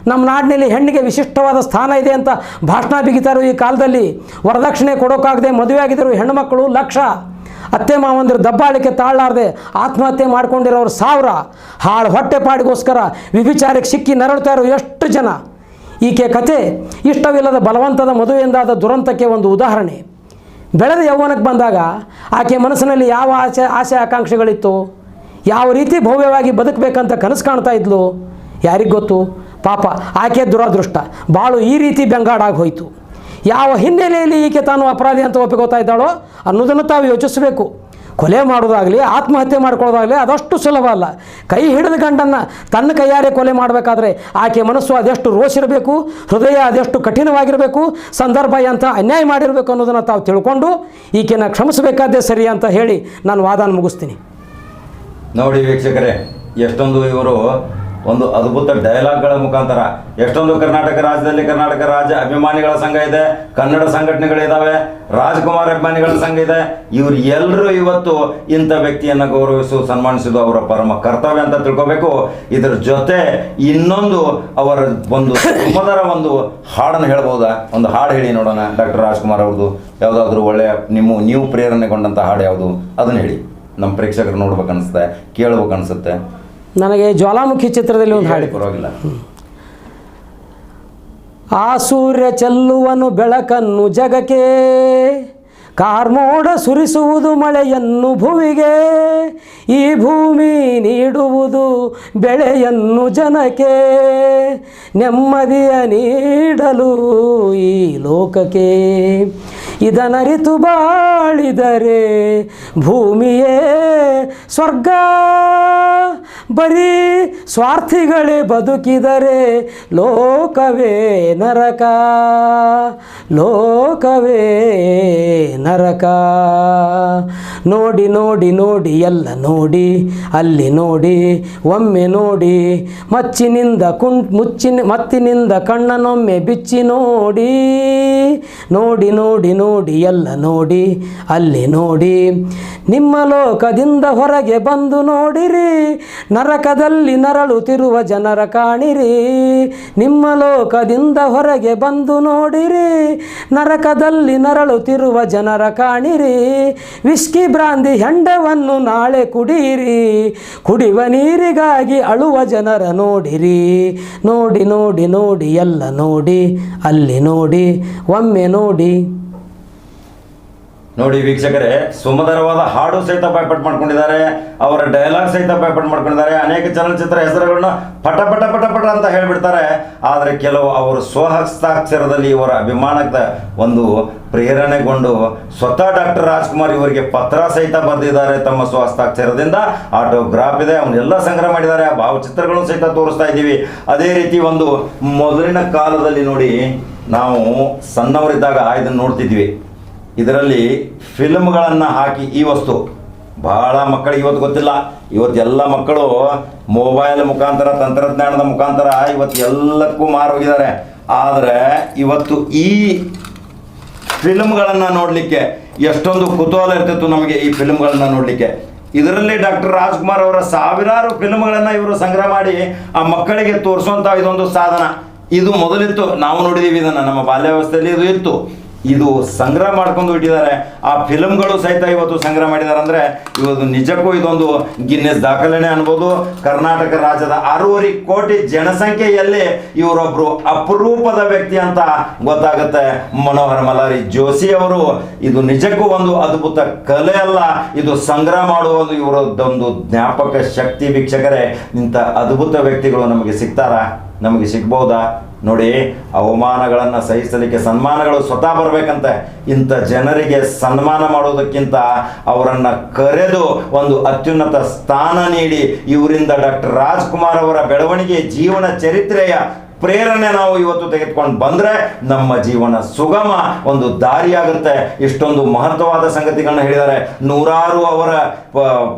ನಮ್ಮ ನಾಡಿನಲ್ಲಿ ಹೆಣ್ಣಿಗೆ ವಿಶಿಷ್ಟವಾದ ಸ್ಥಾನ ಇದೆ ಅಂತ ಭಾಷಣ ಬಿಗಿತಾರೋ ಈ ಕಾಲದಲ್ಲಿ. ವರದಕ್ಷಿಣೆ ಕೊಡೋಕ್ಕಾಗದೆ ಮದುವೆ ಆಗಿದ್ದರು ಹೆಣ್ಣುಮಕ್ಕಳು ಲಕ್ಷ. ಅತ್ತೆ ಮಾವಂದಿರು ದಬ್ಬಾಳಿಕೆ ತಾಳಲಾರದೆ ಆತ್ಮಹತ್ಯೆ ಮಾಡ್ಕೊಂಡಿರೋರು 1000. ಹಾಳು ಹೊಟ್ಟೆ ಪಾಡಿಗೋಸ್ಕರ ವಿಭಿಚಾರಕ್ಕೆ ಸಿಕ್ಕಿ ನರಳುತ್ತಾ ಇರೋ ಎಷ್ಟು ಜನ. ಈಕೆ ಕತೆ ಇಷ್ಟವಿಲ್ಲದ ಬಲವಂತದ ಮದುವೆಯಿಂದಾದ ದುರಂತಕ್ಕೆ ಒಂದು ಉದಾಹರಣೆ. ಬೆಳೆದ ಯೌವನಕ್ಕೆ ಬಂದಾಗ ಆಕೆ ಮನಸ್ಸಿನಲ್ಲಿ ಯಾವ ಆಸೆ ಆಕಾಂಕ್ಷೆಗಳಿತ್ತು, ಯಾವ ರೀತಿ ಭವ್ಯವಾಗಿ ಬದುಕಬೇಕಂತ ಕನಸು ಕಾಣ್ತಾ ಇದ್ಲು, ಯಾರಿಗೆ ಗೊತ್ತು. ಪಾಪ ಆಕೆ ದುರಾದೃಷ್ಟ, ಬಾಳು ಈ ರೀತಿ ಬೆಂಗಾಡಾಗಿ ಹೋಯಿತು. ಯಾವ ಹಿನ್ನೆಲೆಯಲ್ಲಿ ಈಕೆ ತಾನು ಅಪರಾಧಿ ಅಂತ ಒಪ್ಪಿಕೋತಾ ಇದ್ದಾಳೋ ಅನ್ನೋದನ್ನು ತಾವು ಯೋಚಿಸಬೇಕು. ಕೊಲೆ ಮಾಡೋದಾಗಲಿ ಆತ್ಮಹತ್ಯೆ ಮಾಡ್ಕೊಳ್ಳೋದಾಗಲಿ ಅದಷ್ಟು ಸುಲಭ ಅಲ್ಲ. ಕೈ ಹಿಡಿದ ಗಂಡನ್ನು ತನ್ನ ಕೈಯಾರೆ ಕೊಲೆ ಮಾಡಬೇಕಾದ್ರೆ ಆಕೆ ಮನಸ್ಸು ಅದೆಷ್ಟು ರೋಷಿರಬೇಕು, ಹೃದಯ ಅದೆಷ್ಟು ಕಠಿಣವಾಗಿರಬೇಕು, ಸಂದರ್ಭ ಅಂತ ಅನ್ಯಾಯ ಮಾಡಿರಬೇಕು ಅನ್ನೋದನ್ನು ತಾವು ತಿಳ್ಕೊಂಡು ಈಕೆನ ಕ್ಷಮಿಸಬೇಕಾದ್ದೇ ಸರಿ ಅಂತ ಹೇಳಿ ನಾನು ವಾದನ ಮುಗಿಸ್ತೀನಿ. ನೋಡಿ ವೀಕ್ಷಕರೇ, ಎಷ್ಟೊಂದು ಇವರು ಒಂದು ಅದ್ಭುತ ಡೈಲಾಗ್ಗಳ ಮುಖಾಂತರ ಎಷ್ಟೊಂದು ಕರ್ನಾಟಕ ರಾಜ್ಯದಲ್ಲಿ ಕರ್ನಾಟಕ ರಾಜ್ಯ ಅಭಿಮಾನಿಗಳ ಸಂಘ ಇದೆ, ಕನ್ನಡ ಸಂಘಟನೆಗಳಿದ್ದಾವೆ, ರಾಜ್ಕುಮಾರ್ ಅಭಿಮಾನಿಗಳ ಸಂಘ ಇದೆ. ಇವ್ರು ಎಲ್ಲರೂ ಇವತ್ತು ಇಂಥ ವ್ಯಕ್ತಿಯನ್ನು ಗೌರವಿಸು ಸನ್ಮಾನಿಸುವುದು ಅವರ ಪರಮ ಕರ್ತವ್ಯ ಅಂತ ತಿಳ್ಕೋಬೇಕು. ಇದ್ರ ಜೊತೆ ಇನ್ನೊಂದು ಅವರ ಒಂದು ಸುಮಧುರ ಒಂದು ಹಾಡನ್ನು ಹೇಳ್ಬೋದಾ? ಒಂದು ಹಾಡು ಹೇಳಿ ನೋಡೋಣ. ಡಾಕ್ಟರ್ ರಾಜ್ಕುಮಾರ್ ಅವ್ರದ್ದು ಯಾವುದಾದ್ರೂ ಒಳ್ಳೆಯ ನೀವು ಪ್ರೇರಣೆಗೊಂಡಂಥ ಹಾಡು ಯಾವುದು ಅದನ್ನು ಹೇಳಿ. ನಮ್ಮ ಪ್ರೇಕ್ಷಕರು ನೋಡ್ಬೇಕನ್ನಿಸುತ್ತೆ, ಕೇಳ್ಬೇಕನ್ನಿಸುತ್ತೆ. ನನಗೆ ಜ್ವಾಲಾಮುಖಿ ಚಿತ್ರದಲ್ಲಿ ಒಂದು ಹಾಡು. ಪರವಾಗಿಲ್ಲ. ಆ ಸೂರ್ಯ ಚೆಲ್ಲುವನು ಬೆಳಕನ್ನು ಜಗಕ್ಕೆ, ಕಾರ್ಮೋಡ ಸುರಿಸುವುದು ಮಳೆಯನ್ನು ಭುವಿಗೆ, ಈ ಭೂಮಿ ನೀಡುವುದು ಬೆಳೆಯನ್ನು ಜನಕ್ಕೆ, ನೆಮ್ಮದಿಯ ನೀಡಲು ಈ ಲೋಕಕ್ಕೆ, ಇದನರಿತು ಬಾಳಿದರೆ ಭೂಮಿಯೇ ಸ್ವರ್ಗ, ಬರೀ ಸ್ವಾರ್ಥಿಗಳೇ ಬದುಕಿದರೆ ಲೋಕವೇ ನರಕ, ಲೋಕವೇ ನರಕ. ನೋಡಿ ನೋಡಿ ನೋಡಿ ಎಲ್ಲ ನೋಡಿ, ಅಲ್ಲಿ ನೋಡಿ ಒಮ್ಮೆ ನೋಡಿ, ಮತ್ತಿನಿಂದ ಕಣ್ಣನೊಮ್ಮೆ ಬಿಚ್ಚಿ ನೋಡಿ, ನೋಡಿ ನೋಡಿ ನೋಡಿ ಎಲ್ಲ ನೋಡಿ, ಅಲ್ಲಿ ನೋಡಿ. ನಿಮ್ಮ ಲೋಕದಿಂದ ಹೊರಗೆ ಬಂದು ನೋಡಿರಿ, ನರಕದಲ್ಲಿ ನರಳುತ್ತಿರುವ ಜನರ ಕಾಣಿರಿ. ನಿಮ್ಮ ಲೋಕದಿಂದ ಹೊರಗೆ ಬಂದು ನೋಡಿರಿ, ನರಕದಲ್ಲಿ ನರಳುತ್ತಿರುವ ಜನರ ಕಾಣಿರಿ. ವಿಸ್ಕಿ ಬ್ರಾಂದಿ ಹೆಂಡವನ್ನು ನಾಳೆ ಕುಡಿಯಿರಿ, ಕುಡಿಯುವ ನೀರಿಗಾಗಿ ಅಳುವ ಜನರ ನೋಡಿರಿ. ನೋಡಿ ನೋಡಿ ನೋಡಿ ಎಲ್ಲ ನೋಡಿ, ಅಲ್ಲಿ ನೋಡಿ ಒಮ್ಮೆ ನೋಡಿ. ನೋಡಿ ವೀಕ್ಷಕರೇ, ಸುಮಧುರವಾದ ಹಾಡು ಸಹಿತ ಬಾಯ್ಪಾಟ್ ಮಾಡ್ಕೊಂಡಿದ್ದಾರೆ, ಅವರ ಡೈಲಾಗ್ ಸಹಿತ ಬಾಯ್ಪಾಟ್ ಮಾಡ್ಕೊಂಡಿದ್ದಾರೆ. ಅನೇಕ ಚಲನಚಿತ್ರ ಹೆಸರುಗಳನ್ನ ಪಟ ಪಟ ಪಟ ಪಟ ಅಂತ ಹೇಳ್ಬಿಡ್ತಾರೆ. ಆದರೆ ಕೆಲವು ಅವರು ಸ್ವಹಸ್ತಾಕ್ಷರದಲ್ಲಿ ಇವರ ಅಭಿಮಾನದ ಒಂದು ಪ್ರೇರಣೆಗೊಂಡು ಸ್ವತಃ ಡಾಕ್ಟರ್ ರಾಜ್ಕುಮಾರ್ ಇವರಿಗೆ ಪತ್ರ ಸಹಿತ ಬರೆದಿದ್ದಾರೆ. ತಮ್ಮ ಸ್ವಹಸ್ತಾಕ್ಷರದಿಂದ ಆಟೋಗ್ರಾಫ್ ಇದೆ, ಅವನ್ನೆಲ್ಲ ಸಂಗ್ರಹ ಮಾಡಿದ್ದಾರೆ. ಆ ಭಾವಚಿತ್ರಗಳನ್ನು ಸಹಿತ ತೋರಿಸ್ತಾ ಇದ್ದೀವಿ. ಅದೇ ರೀತಿ ಒಂದು ಮೊದಲಿನ ಕಾಲದಲ್ಲಿ ನೋಡಿ, ನಾವು ಸಣ್ಣವರಿದ್ದಾಗ ಇದನ್ನು ನೋಡ್ತಿದ್ವಿ. ಇದರಲ್ಲಿ ಫಿಲ್ಮ್ಗಳನ್ನು ಹಾಕಿ, ಈ ವಸ್ತು ಭಾಳ ಮಕ್ಕಳಿಗೆ ಇವತ್ತು ಗೊತ್ತಿಲ್ಲ. ಇವತ್ತು ಎಲ್ಲ ಮಕ್ಕಳು ಮೊಬೈಲ್ ಮುಖಾಂತರ, ತಂತ್ರಜ್ಞಾನದ ಮುಖಾಂತರ ಇವತ್ತು ಎಲ್ಲಕ್ಕೂ ಮಾರೋಗಿದ್ದಾರೆ. ಆದರೆ ಇವತ್ತು ಈ ಫಿಲ್ಮ್ಗಳನ್ನು ನೋಡಲಿಕ್ಕೆ ಎಷ್ಟೊಂದು ಕುತೂಹಲ ಇರ್ತಿತ್ತು ನಮಗೆ. ಈ ಫಿಲ್ಮ್ಗಳನ್ನು ನೋಡಲಿಕ್ಕೆ ಇದರಲ್ಲಿ ಡಾಕ್ಟರ್ ರಾಜ್ಕುಮಾರ್ ಅವರ ಸಾವಿರಾರು ಫಿಲ್ಮ್ಗಳನ್ನು ಇವರು ಸಂಗ್ರಹ ಮಾಡಿ ಆ ಮಕ್ಕಳಿಗೆ ತೋರಿಸುವಂಥ ಇದೊಂದು ಸಾಧನ. ಇದು ಮೊದಲಿತ್ತು, ನಾವು ನೋಡಿದ್ದೀವಿ ಇದನ್ನು, ನಮ್ಮ ಬಾಲ್ಯಾವಸ್ಥೆಯಲ್ಲಿ ಇದು ಇತ್ತು. ಇದು ಸಂಗ್ರಹ ಮಾಡ್ಕೊಂಡು ಇಟ್ಟಿದ್ದಾರೆ. ಆ ಫಿಲ್ಮ್ಗಳು ಸಹಿತ ಇವತ್ತು ಸಂಗ್ರಹ ಮಾಡಿದ್ದಾರೆ. ಅಂದರೆ ಇವತ್ತು ನಿಜಕ್ಕೂ ಇದೊಂದು ಗಿನ್ನೆಸ್ ದಾಖಲೆನೇ ಅನ್ಬೋದು. ಕರ್ನಾಟಕ ರಾಜ್ಯದ 6.5 ಕೋಟಿ ಜನಸಂಖ್ಯೆಯಲ್ಲಿ ಇವರೊಬ್ಬರು ಅಪರೂಪದ ವ್ಯಕ್ತಿ ಅಂತ ಗೊತ್ತಾಗುತ್ತೆ. ಮನೋಹರ ಮಲ್ಹಾರಿ ಜೋಶಿ ಅವರು. ಇದು ನಿಜಕ್ಕೂ ಒಂದು ಅದ್ಭುತ ಕಲೆ ಅಲ್ಲ, ಇದು ಸಂಗ್ರಹ ಮಾಡುವುದು ಇವರದ್ದೊಂದು ಜ್ಞಾಪಕ ಶಕ್ತಿ. ವೀಕ್ಷಕರೇ, ಇಂಥ ಅದ್ಭುತ ವ್ಯಕ್ತಿಗಳು ನಮಗೆ ಸಿಗ್ತಾರಾ? ನಮಗೆ ಸಿಗ್ಬೋದಾ? ನೋಡಿ, ಅವಮಾನಗಳನ್ನು ಸಹಿಸಲಿಕ್ಕೆ ಸನ್ಮಾನಗಳು ಸ್ವತಃ ಬರಬೇಕಂತೆ. ಇಂಥ ಜನರಿಗೆ ಸನ್ಮಾನ ಮಾಡೋದಕ್ಕಿಂತ ಅವರನ್ನು ಕರೆದು ಒಂದು ಅತ್ಯುನ್ನತ ಸ್ಥಾನ ನೀಡಿ ಇವರಿಂದ ಡಾಕ್ಟರ್ ರಾಜ್ಕುಮಾರ್ ಅವರ ಬೆಳವಣಿಗೆ ಜೀವನ ಚರಿತ್ರೆಯ ಪ್ರೇರಣೆ ನಾವು ಇವತ್ತು ತೆಗೆದುಕೊಂಡು ಬಂದ್ರೆ ನಮ್ಮ ಜೀವನ ಸುಗಮ ಒಂದು ದಾರಿಯಾಗುತ್ತೆ. ಇಷ್ಟೊಂದು ಮಹತ್ವವಾದ ಸಂಗತಿಗಳನ್ನ ಹೇಳಿದ್ದಾರೆ. ನೂರಾರು ಅವರ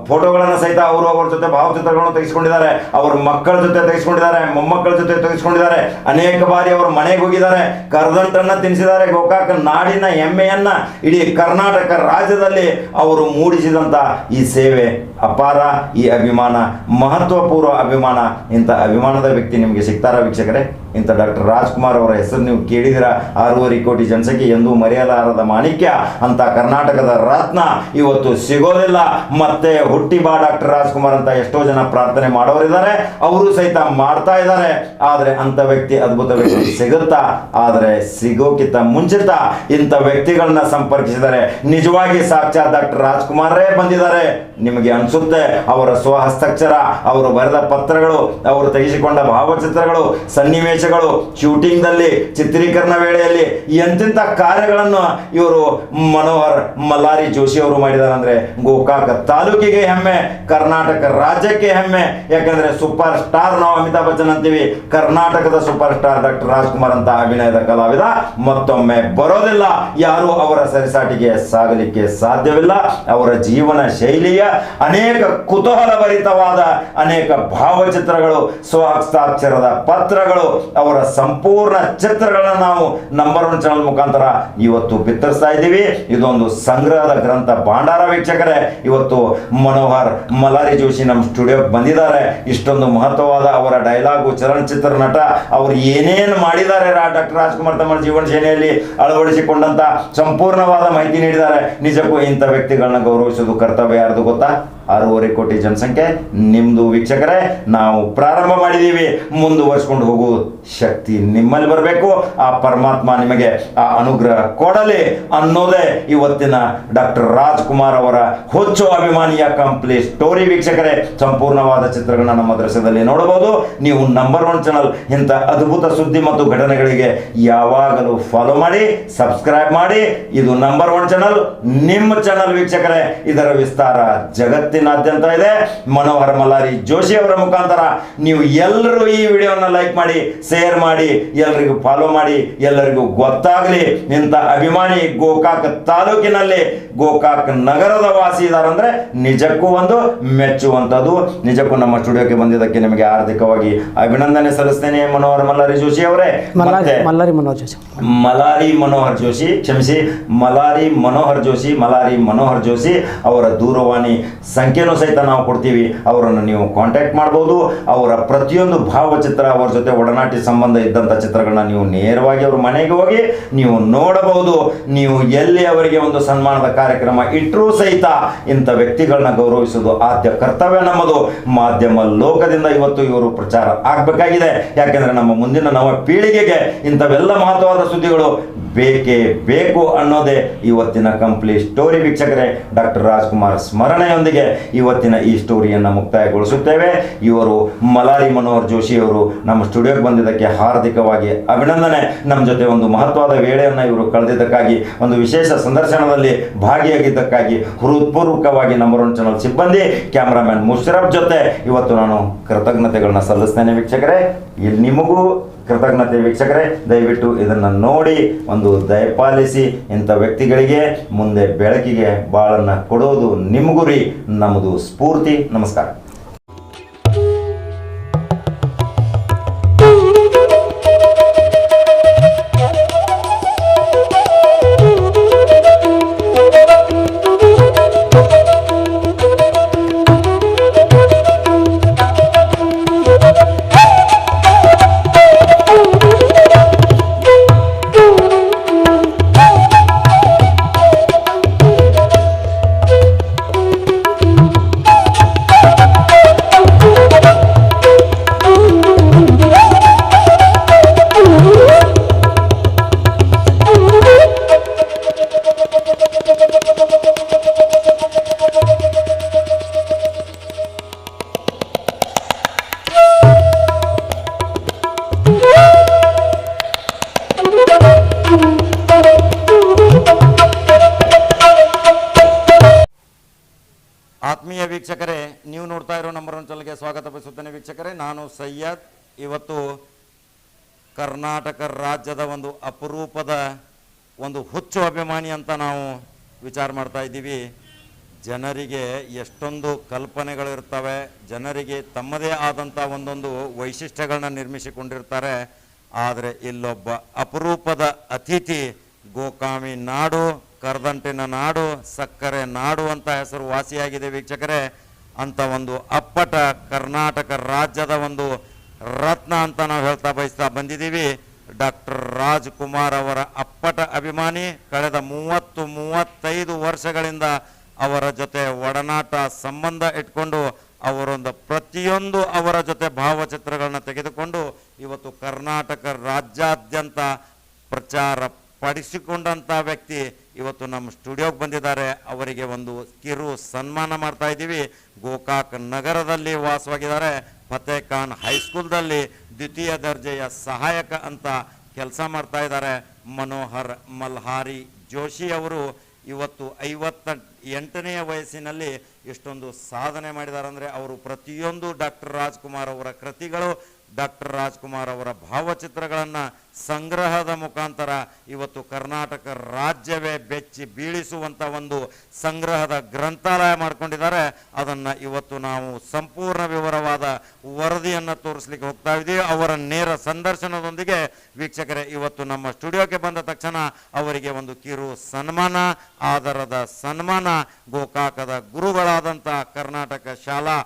ಫೋಟೋಗಳನ್ನು ಸಹಿತ ಅವರು ಅವರ ಜೊತೆ ಭಾವಚಿತ್ರಗಳನ್ನು ತೆಗೆಸಿಕೊಂಡಿದ್ದಾರೆ, ಅವರ ಮಕ್ಕಳ ಜೊತೆ ತೆಗೆಸಿಕೊಂಡಿದ್ದಾರೆ, ಮೊಮ್ಮಕ್ಕಳ ಜೊತೆ ತೆಗೆಸಿಕೊಂಡಿದ್ದಾರೆ. ಅನೇಕ ಬಾರಿ ಅವರು ಮನೆಗೆ ಹೋಗಿದ್ದಾರೆ, ಕರದಂಟನ್ನ ತಿನ್ನಿಸಿದ್ದಾರೆ. ಗೋಕಾಕ ನಾಡಿನ ಹೆಮ್ಮೆಯನ್ನ ಇಡೀ ಕರ್ನಾಟಕ ರಾಜ್ಯದಲ್ಲಿ ಅವರು ಮೂಡಿಸಿದಂತ ಈ ಸೇವೆ ಅಪಾರ, ಈ ಅಭಿಮಾನ ಮಹತ್ವಪೂರ್ವ ಅಭಿಮಾನ. ಇಂಥ ಅಭಿಮಾನದ ವ್ಯಕ್ತಿ ನಿಮಗೆ ಸಿಗ್ತಾರ ವೀಕ್ಷಕರೇ? ಇಂಥ ಡಾಕ್ಟರ್ ರಾಜ್ಕುಮಾರ್ ಅವರ ಹೆಸರು ನೀವು ಕೇಳಿದಿರ. 6.5 ಕೋಟಿ ಜನಸಂಖ್ಯೆ ಎಂದೂ ಮರೆಯಲಾರದ ಮಾಣಿಕ್ಯ ಅಂತ ಕರ್ನಾಟಕದ ರತ್ನ ಇವತ್ತು ಸಿಗೋದಿಲ್ಲ. ಮತ್ತೆ ಹುಟ್ಟಿ ಬಾ ಡಾಕ್ಟರ್ ರಾಜ್ಕುಮಾರ್ ಅಂತ ಎಷ್ಟೋ ಜನ ಪ್ರಾರ್ಥನೆ ಮಾಡೋರಿದ್ದಾರೆ, ಅವರು ಸಹಿತ ಮಾಡ್ತಾ ಇದ್ದಾರೆ. ಆದರೆ ಅಂತ ವ್ಯಕ್ತಿ, ಅದ್ಭುತ ವ್ಯಕ್ತಿ ಸಿಗುತ್ತಾ? ಆದರೆ ಸಿಗೋಕ್ಕಿಂತ ಮುಂಚಿತ ಇಂಥ ವ್ಯಕ್ತಿಗಳನ್ನ ಸಂಪರ್ಕಿಸಿದರೆ ನಿಜವಾಗಿ ಸಾಕ್ಷಾತ್ ಡಾಕ್ಟರ್ ರಾಜ್ಕುಮಾರೇ ಬಂದಿದ್ದಾರೆ. ನಿಮಗೆ ಅನ್ಸುತ್ತೆ ಅವರ ಸ್ವಹಸ್ತಾಕ್ಷರ, ಅವರು ಬರೆದ ಪತ್ರಗಳು, ಅವರು ತೆಗೆಸಿಕೊಂಡ ಭಾವಚಿತ್ರಗಳು, ಸನ್ನಿವೇಶಗಳು, ಶೂಟಿಂಗ್ ದಲ್ಲಿ, ಚಿತ್ರೀಕರಣ ವೇಳೆಯಲ್ಲಿ ಎಂತೆಂಥ ಕಾರ್ಯಗಳನ್ನು ಇವರು ಮನೋಹರ್ ಮಲ್ಲಾರಿ ಜೋಶಿ ಅವರು ಮಾಡಿದ್ದಾರೆ ಅಂದ್ರೆ ಗೋಕಾಕ ತಾಲೂಕಿಗೆ ಹೆಮ್ಮೆ, ಕರ್ನಾಟಕ ರಾಜ್ಯಕ್ಕೆ ಹೆಮ್ಮೆ. ಯಾಕಂದ್ರೆ ಸೂಪರ್ ಸ್ಟಾರ್, ನಾವು ಅಮಿತಾಬ್ ಬಚ್ಚನ್ ಅಂತೀವಿ, ಕರ್ನಾಟಕದ ಸೂಪರ್ ಸ್ಟಾರ್ ಡಾಕ್ಟರ್ ರಾಜ್ಕುಮಾರ್ ಅಂತ ಅಭಿನಯದ ಕಲಾವಿದ ಮತ್ತೊಮ್ಮೆ ಬರೋದಿಲ್ಲ. ಯಾರು ಅವರ ಸರಿಸಾಟಿಗೆ ಸಾಗಲಿಕ್ಕೆ ಸಾಧ್ಯವಿಲ್ಲ. ಅವರ ಜೀವನ ಶೈಲಿಯ ಅನೇಕ ಕುತೂಹಲಭರಿತವಾದ ಅನೇಕ ಭಾವಚಿತ್ರಗಳು, ಸ್ವಹಸ್ತಾಕ್ಷರದ ಪತ್ರಗಳು, ಅವರ ಸಂಪೂರ್ಣ ಚಿತ್ರಗಳನ್ನ ನಾವು ನಂಬರ್ 1 ಚಾನಲ್ ಮುಖಾಂತರ ಇವತ್ತು ಬಿತ್ತರಿಸ್ತಾ ಇದ್ದೀವಿ. ಇದೊಂದು ಸಂಗ್ರಹದ ಗ್ರಂಥ ಭಾಂಡಾರ ವೀಕ್ಷಕರೇ. ಇವತ್ತು ಮನೋಹರ್ ಮಲ್ಲಾರಿ ಜೋಶಿ ನಮ್ಮ ಸ್ಟುಡಿಯೋಗೆ ಬಂದಿದ್ದಾರೆ. ಇಷ್ಟೊಂದು ಮಹತ್ವವಾದ ಅವರ ಡೈಲಾಗು, ಚಲನಚಿತ್ರ ನಟ, ಅವರು ಏನೇನು ಮಾಡಿದ್ದಾರೆ ಡಾಕ್ಟರ್ ರಾಜ್ಕುಮಾರ್ ತಮ್ಮ ಜೀವನ ಶೈಲಿಯಲ್ಲಿ ಅಳವಡಿಸಿಕೊಂಡಂತ ಸಂಪೂರ್ಣವಾದ ಮಾಹಿತಿ ನೀಡಿದ್ದಾರೆ. ನಿಜಕ್ಕೂ ಇಂಥ ವ್ಯಕ್ತಿಗಳನ್ನ ಗೌರವಿಸೋದು ಕರ್ತವ್ಯ ಯಾರ್ದು ಗೊತ್ತಾ? 6.5 ಕೋಟಿ ಜನಸಂಖ್ಯೆ ನಿಮ್ದು ವೀಕ್ಷಕರೇ. ನಾವು ಪ್ರಾರಂಭ ಮಾಡಿದ್ದೀವಿ, ಮುಂದುವರಿಸಿಕೊಂಡು ಹೋಗುವ ಶಕ್ತಿ ನಿಮ್ಮಲ್ಲಿ ಬರಬೇಕು. ಆ ಪರಮಾತ್ಮ ನಿಮಗೆ ಆ ಅನುಗ್ರಹ ಕೊಡಲಿ ಅನ್ನೋದೇ ಇವತ್ತಿನ ಡಾಕ್ಟರ್ ರಾಜ್ಕುಮಾರ್ ಅವರ ಹುಚ್ಚು ಅಭಿಮಾನಿಯ ಕಂಪ್ಲೀಟ್ ಸ್ಟೋರಿ ವೀಕ್ಷಕರೇ. ಸಂಪೂರ್ಣವಾದ ಚಿತ್ರಗಳನ್ನ ನಮ್ಮ ದೃಶ್ಯದಲ್ಲಿ ನೋಡಬಹುದು. ನೀವು ನಂಬರ್ 1 ಚಾನಲ್ ಇಂಥ ಅದ್ಭುತ ಸುದ್ದಿ ಮತ್ತು ಘಟನೆಗಳಿಗೆ ಯಾವಾಗಲೂ ಫಾಲೋ ಮಾಡಿ, ಸಬ್ಸ್ಕ್ರೈಬ್ ಮಾಡಿ. ಇದು ನಂಬರ್ 1 ಚಾನಲ್, ನಿಮ್ಮ ಚಾನಲ್ ವೀಕ್ಷಕರೇ. ಇದರ ವಿಸ್ತಾರ ಜಗತ್ತಿನಾದ್ಯಂತ ಇದೆ. ಮನೋಹರ್ ಮಲ್ಲಾರಿ ಜೋಶಿ ಅವರ ಮುಖಾಂತರ ನೀವು ಎಲ್ಲರೂ ಈ ವಿಡಿಯೋನ ಲೈಕ್ ಮಾಡಿ, ಶೇರ್ ಮಾಡಿ, ಎಲ್ಲರಿಗೂ ಫಾಲೋ ಮಾಡಿ, ಎಲ್ಲರಿಗೂ ಗೊತ್ತಾಗಲಿ. ಇಂಥ ಅಭಿಮಾನಿ ಗೋಕಾಕ್ ತಾಲೂಕಿನಲ್ಲಿ, ಗೋಕಾಕ್ ನಗರದ ವಾಸಿ ಇದ್ದಾರೆ ಅಂದ್ರೆ ನಿಜಕ್ಕೂ ಒಂದು ಮೆಚ್ಚುವಂಥದ್ದು. ನಿಜಕ್ಕೂ ನಮ್ಮ ಸ್ಟುಡಿಯೋಕ್ಕೆ ಬಂದಿದ್ದಕ್ಕೆ ನಿಮಗೆ ಹಾರ್ದಿಕವಾಗಿ ಅಭಿನಂದನೆ ಸಲ್ಲಿಸ್ತೇನೆ ಮನೋಹರ್ ಮಲ್ಲಾರಿ ಜೋಶಿ ಅವರೇ. ಮಲ್ಲಾರಿ ಮನೋಹರ್ ಜೋಶಿ, ಮಲ್ಲಾರಿ ಮನೋಹರ್ ಜೋಶಿ, ಕ್ಷಮಿಸಿ, ಮಲ್ಲಾರಿ ಮನೋಹರ್ ಜೋಶಿ, ಮಲ್ಲಾರಿ ಮನೋಹರ್ ಜೋಶಿ ಅವರ ದೂರವಾಣಿ ಸಂಖ್ಯೆನೂ ಸಹಿತ ನಾವು ಕೊಡ್ತೀವಿ. ಅವರನ್ನು ನೀವು ಕಾಂಟ್ಯಾಕ್ಟ್ ಮಾಡ್ಬೋದು. ಅವರ ಪ್ರತಿಯೊಂದು ಭಾವಚಿತ್ರ, ಅವರ ಜೊತೆ ಒಡನಾಟಿ ಸಂಬಂಧ ಇದ್ದಂಥ ಚಿತ್ರಗಳನ್ನ ನೀವು ನೇರವಾಗಿ ಅವ್ರ ಮನೆಗೆ ಹೋಗಿ ನೀವು ನೋಡಬಹುದು. ನೀವು ಎಲ್ಲಿ ಅವರಿಗೆ ಒಂದು ಸನ್ಮಾನದ ಕಾರ್ಯಕ್ರಮ ಇಟ್ಟರೂ ಸಹಿತ ಇಂಥ ವ್ಯಕ್ತಿಗಳನ್ನ ಗೌರವಿಸುವುದು ಆದ್ಯ ಕರ್ತವ್ಯ ನಮ್ಮದು. ಮಾಧ್ಯಮ ಲೋಕದಿಂದ ಇವತ್ತು ಇವರು ಪ್ರಚಾರ ಆಗಬೇಕಾಗಿದೆ. ಯಾಕೆಂದ್ರೆ ನಮ್ಮ ಮುಂದಿನ ನವ ಪೀಳಿಗೆಗೆ ಇಂಥವೆಲ್ಲ ಮಹತ್ವವಾದ ಸುದ್ದಿಗಳು ಬೇಕೇ ಬೇಕು ಅನ್ನೋದೇ ಇವತ್ತಿನ ಕಂಪ್ಲೀಟ್ ಸ್ಟೋರಿ ವೀಕ್ಷಕರೇ. ಡಾಕ್ಟರ್ ರಾಜ್ಕುಮಾರ್ ಸ್ಮರಣೆಯೊಂದಿಗೆ ಇವತ್ತಿನ ಈ ಸ್ಟೋರಿಯನ್ನು ಮುಕ್ತಾಯಗೊಳಿಸುತ್ತೇವೆ. ಇವರು ಮಲ್ಲಾರಿ ಮನೋಹರ್ ಜೋಶಿ ಅವರು ನಮ್ಮ ಸ್ಟುಡಿಯೋಗೆ ಬಂದಿದ್ದಕ್ಕೆ ಹಾರ್ದಿಕವಾಗಿ ಅಭಿನಂದನೆ. ನಮ್ಮ ಜೊತೆ ಒಂದು ಮಹತ್ವದ ವೇಳೆಯನ್ನು ಇವರು ಕಳೆದಿದ್ದಕ್ಕಾಗಿ, ಒಂದು ವಿಶೇಷ ಸಂದರ್ಶನದಲ್ಲಿ ಭಾಗಿಯಾಗಿದ್ದಕ್ಕಾಗಿ ಹೃತ್ಪೂರ್ವಕವಾಗಿ ನಂಬರ್ 1 ಚಾನಲ್ ಸಿಬ್ಬಂದಿ, ಕ್ಯಾಮ್ರಾಮನ್ ಮುಷರಫ್ ಜೊತೆ ಇವತ್ತು ನಾನು ಕೃತಜ್ಞತೆಗಳನ್ನ ಸಲ್ಲಿಸ್ತೇನೆ ವೀಕ್ಷಕರೇ. ಇಲ್ಲಿ ನಿಮಗೂ ಕೃತಜ್ಞತೆ ವೀಕ್ಷಕರೇ. ದಯವಿಟ್ಟು ಇದನ್ನು ನೋಡಿ ಒಂದು ದಯಪಾಲಿಸಿ. ಇಂಥ ವ್ಯಕ್ತಿಗಳಿಗೆ ಮುಂದೆ ಬೆಳಕಿಗೆ ಬಾಳನ್ನು ಕೊಡೋದು ನಿಮ್ಮ ಗುರಿ, ನಮ್ಮದು ಸ್ಫೂರ್ತಿ. ನಮಸ್ಕಾರ. ಆತ್ಮೀಯ ವೀಕ್ಷಕರೇ, ನೀವು ನೋಡ್ತಾ ಇರೋ ನಂಬರ್ 1 ಚಾನಲ್ಗೆ ಸ್ವಾಗತ ಬಯಸುತ್ತೇನೆ ವೀಕ್ಷಕರೇ. ನಾನು ಸೈಯದ್. ಇವತ್ತು ಕರ್ನಾಟಕ ರಾಜ್ಯದ ಒಂದು ಅಪರೂಪದ ಒಂದು ಹುಚ್ಚು ಅಭಿಮಾನಿ ಅಂತ ನಾವು ವಿಚಾರ ಮಾಡ್ತಾ ಇದ್ದೀವಿ. ಜನರಿಗೆ ಎಷ್ಟೊಂದು ಕಲ್ಪನೆಗಳಿರ್ತವೆ, ಜನರಿಗೆ ತಮ್ಮದೇ ಆದಂಥ ಒಂದೊಂದು ವೈಶಿಷ್ಟ್ಯಗಳನ್ನ ನಿರ್ಮಿಸಿಕೊಂಡಿರ್ತಾರೆ. ಆದರೆ ಇಲ್ಲೊಬ್ಬ ಅಪರೂಪದ ಅತಿಥಿ, ಗೋಕಾಮಿ ನಾಡು, ಕರದಂಟಿನ ನಾಡು, ಸಕ್ಕರೆ ನಾಡು ಅಂತ ಹೆಸರು ವಾಸಿಯಾಗಿದೆ ವೀಕ್ಷಕರೇ. ಅಂತ ಒಂದು ಅಪ್ಪಟ ಕರ್ನಾಟಕ ರಾಜ್ಯದ ಒಂದು ರತ್ನ ಅಂತ ನಾವು ಹೇಳ್ತಾ ಬಯಸ್ತಾ ಬಂದಿದ್ದೀವಿ. ಡಾಕ್ಟರ್ ರಾಜ್ಕುಮಾರ್ ಅವರ ಅಪ್ಪಟ ಅಭಿಮಾನಿ. ಕಳೆದ 30-35 ವರ್ಷಗಳಿಂದ ಅವರ ಜೊತೆ ಒಡನಾಟ ಸಂಬಂಧ ಇಟ್ಕೊಂಡು ಅವರೊಂದು ಪ್ರತಿಯೊಂದು ಅವರ ಜೊತೆ ಭಾವಚಿತ್ರಗಳನ್ನ ತೆಗೆದುಕೊಂಡು ಇವತ್ತು ಕರ್ನಾಟಕ ರಾಜ್ಯಾದ್ಯಂತ ಪ್ರಚಾರ ಪಡಿಸಿಕೊಂಡಂಥ ವ್ಯಕ್ತಿ ಇವತ್ತು ನಮ್ಮ ಸ್ಟುಡಿಯೋಗೆ ಬಂದಿದ್ದಾರೆ. ಅವರಿಗೆ ಒಂದು ಕಿರು ಸನ್ಮಾನ ಮಾಡ್ತಾ ಇದ್ದೀವಿ. ಗೋಕಾಕ್ ನಗರದಲ್ಲಿ ವಾಸವಾಗಿದ್ದಾರೆ. ಫತೇಖಾನ್ ಹೈಸ್ಕೂಲ್ದಲ್ಲಿ ದ್ವಿತೀಯ ದರ್ಜೆಯ ಸಹಾಯಕ ಅಂತ ಕೆಲಸ ಮಾಡ್ತಾ ಇದ್ದಾರೆ. ಮನೋಹರ್ ಮಲ್ಹಾರಿ ಜೋಶಿ ಅವರು ಇವತ್ತು 58ನೇ ವಯಸ್ಸಿನಲ್ಲಿ ಎಷ್ಟೊಂದು ಸಾಧನೆ ಮಾಡಿದ್ದಾರೆ ಅಂದರೆ ಅವರು ಪ್ರತಿಯೊಂದು ಡಾಕ್ಟರ್ ರಾಜ್ಕುಮಾರ್ ಅವರ ಕೃತಿಗಳು, ಡಾಕ್ಟರ್ ರಾಜ್ಕುಮಾರ್ ಅವರ ಭಾವಚಿತ್ರಗಳನ್ನು ಸಂಗ್ರಹದ ಮುಖಾಂತರ ಇವತ್ತು ಕರ್ನಾಟಕ ರಾಜ್ಯವೇ ಬೆಚ್ಚಿ ಬೀಳಿಸುವಂಥ ಒಂದು ಸಂಗ್ರಹದ ಗ್ರಂಥಾಲಯ ಮಾಡ್ಕೊಂಡಿದ್ದಾರೆ. ಅದನ್ನು ಇವತ್ತು ನಾವು ಸಂಪೂರ್ಣ ವಿವರವಾದ ವರದಿಯನ್ನು ತೋರಿಸ್ಲಿಕ್ಕೆ ಹೋಗ್ತಾ ಇದ್ದೀವಿ. ಅವರ ನೇರ ಸಂದರ್ಶನದೊಂದಿಗೆ ವೀಕ್ಷಕರೇ, ಇವತ್ತು ನಮ್ಮ ಸ್ಟುಡಿಯೋಕ್ಕೆ ಬಂದ ತಕ್ಷಣ ಅವರಿಗೆ ಒಂದು ಕಿರು ಸನ್ಮಾನ, ಆದರದ ಸನ್ಮಾನ. ಗೋಕಾಕದ ಗುರುಗಳಾದಂಥ ಕರ್ನಾಟಕ ಶಾಲಾ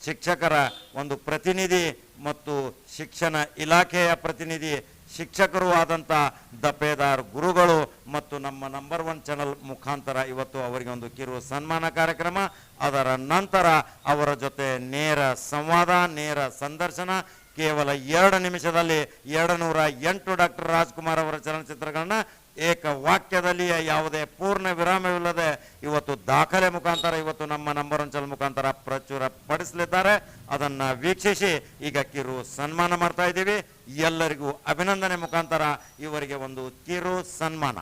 ಶಿಕ್ಷಕರ ಒಂದು ಪ್ರತಿನಿಧಿ ಮತ್ತು ಶಿಕ್ಷಣ ಇಲಾಖೆಯ ಪ್ರತಿನಿಧಿ, ಶಿಕ್ಷಕರು ಆದಂಥ ದಪೇದಾರ್ ಗುರುಗಳು ಮತ್ತು ನಮ್ಮ ನಂಬರ್ 1 ಚಾನಲ್ ಮುಖಾಂತರ ಇವತ್ತು ಅವರಿಗೆ ಒಂದು ಕಿರು ಸನ್ಮಾನ ಕಾರ್ಯಕ್ರಮ. ಅದರ ನಂತರ ಅವರ ಜೊತೆ ನೇರ ಸಂವಾದ, ನೇರ ಸಂದರ್ಶನ. ಕೇವಲ 2 ನಿಮಿಷದಲ್ಲಿ 208 ಡಾಕ್ಟರ್ ರಾಜ್ಕುಮಾರ್ ಅವರ ಚಲನಚಿತ್ರಗಳನ್ನ ಏಕ ವಾಕ್ಯದಲ್ಲಿ ಯಾವುದೇ ಪೂರ್ಣ ವಿರಾಮವಿಲ್ಲದೆ ಇವತ್ತು ದಾಖಲೆ ಮುಖಾಂತರ ಇವತ್ತು ನಮ್ಮ ನಂಬರ್ 1 ಚಾನಲ್ ಮುಖಾಂತರ ಪ್ರಚುರ ಪಡಿಸಲಿದ್ದಾರೆ. ಅದನ್ನು ವೀಕ್ಷಿಸಿ ಈಗ ಕಿರು ಸನ್ಮಾನ ಮಾಡ್ತಾ ಇದ್ದೀವಿ. ಎಲ್ಲರಿಗೂ ಅಭಿನಂದನೆ ಮುಖಾಂತರ ಇವರಿಗೆ ಒಂದು ಕಿರು ಸನ್ಮಾನ.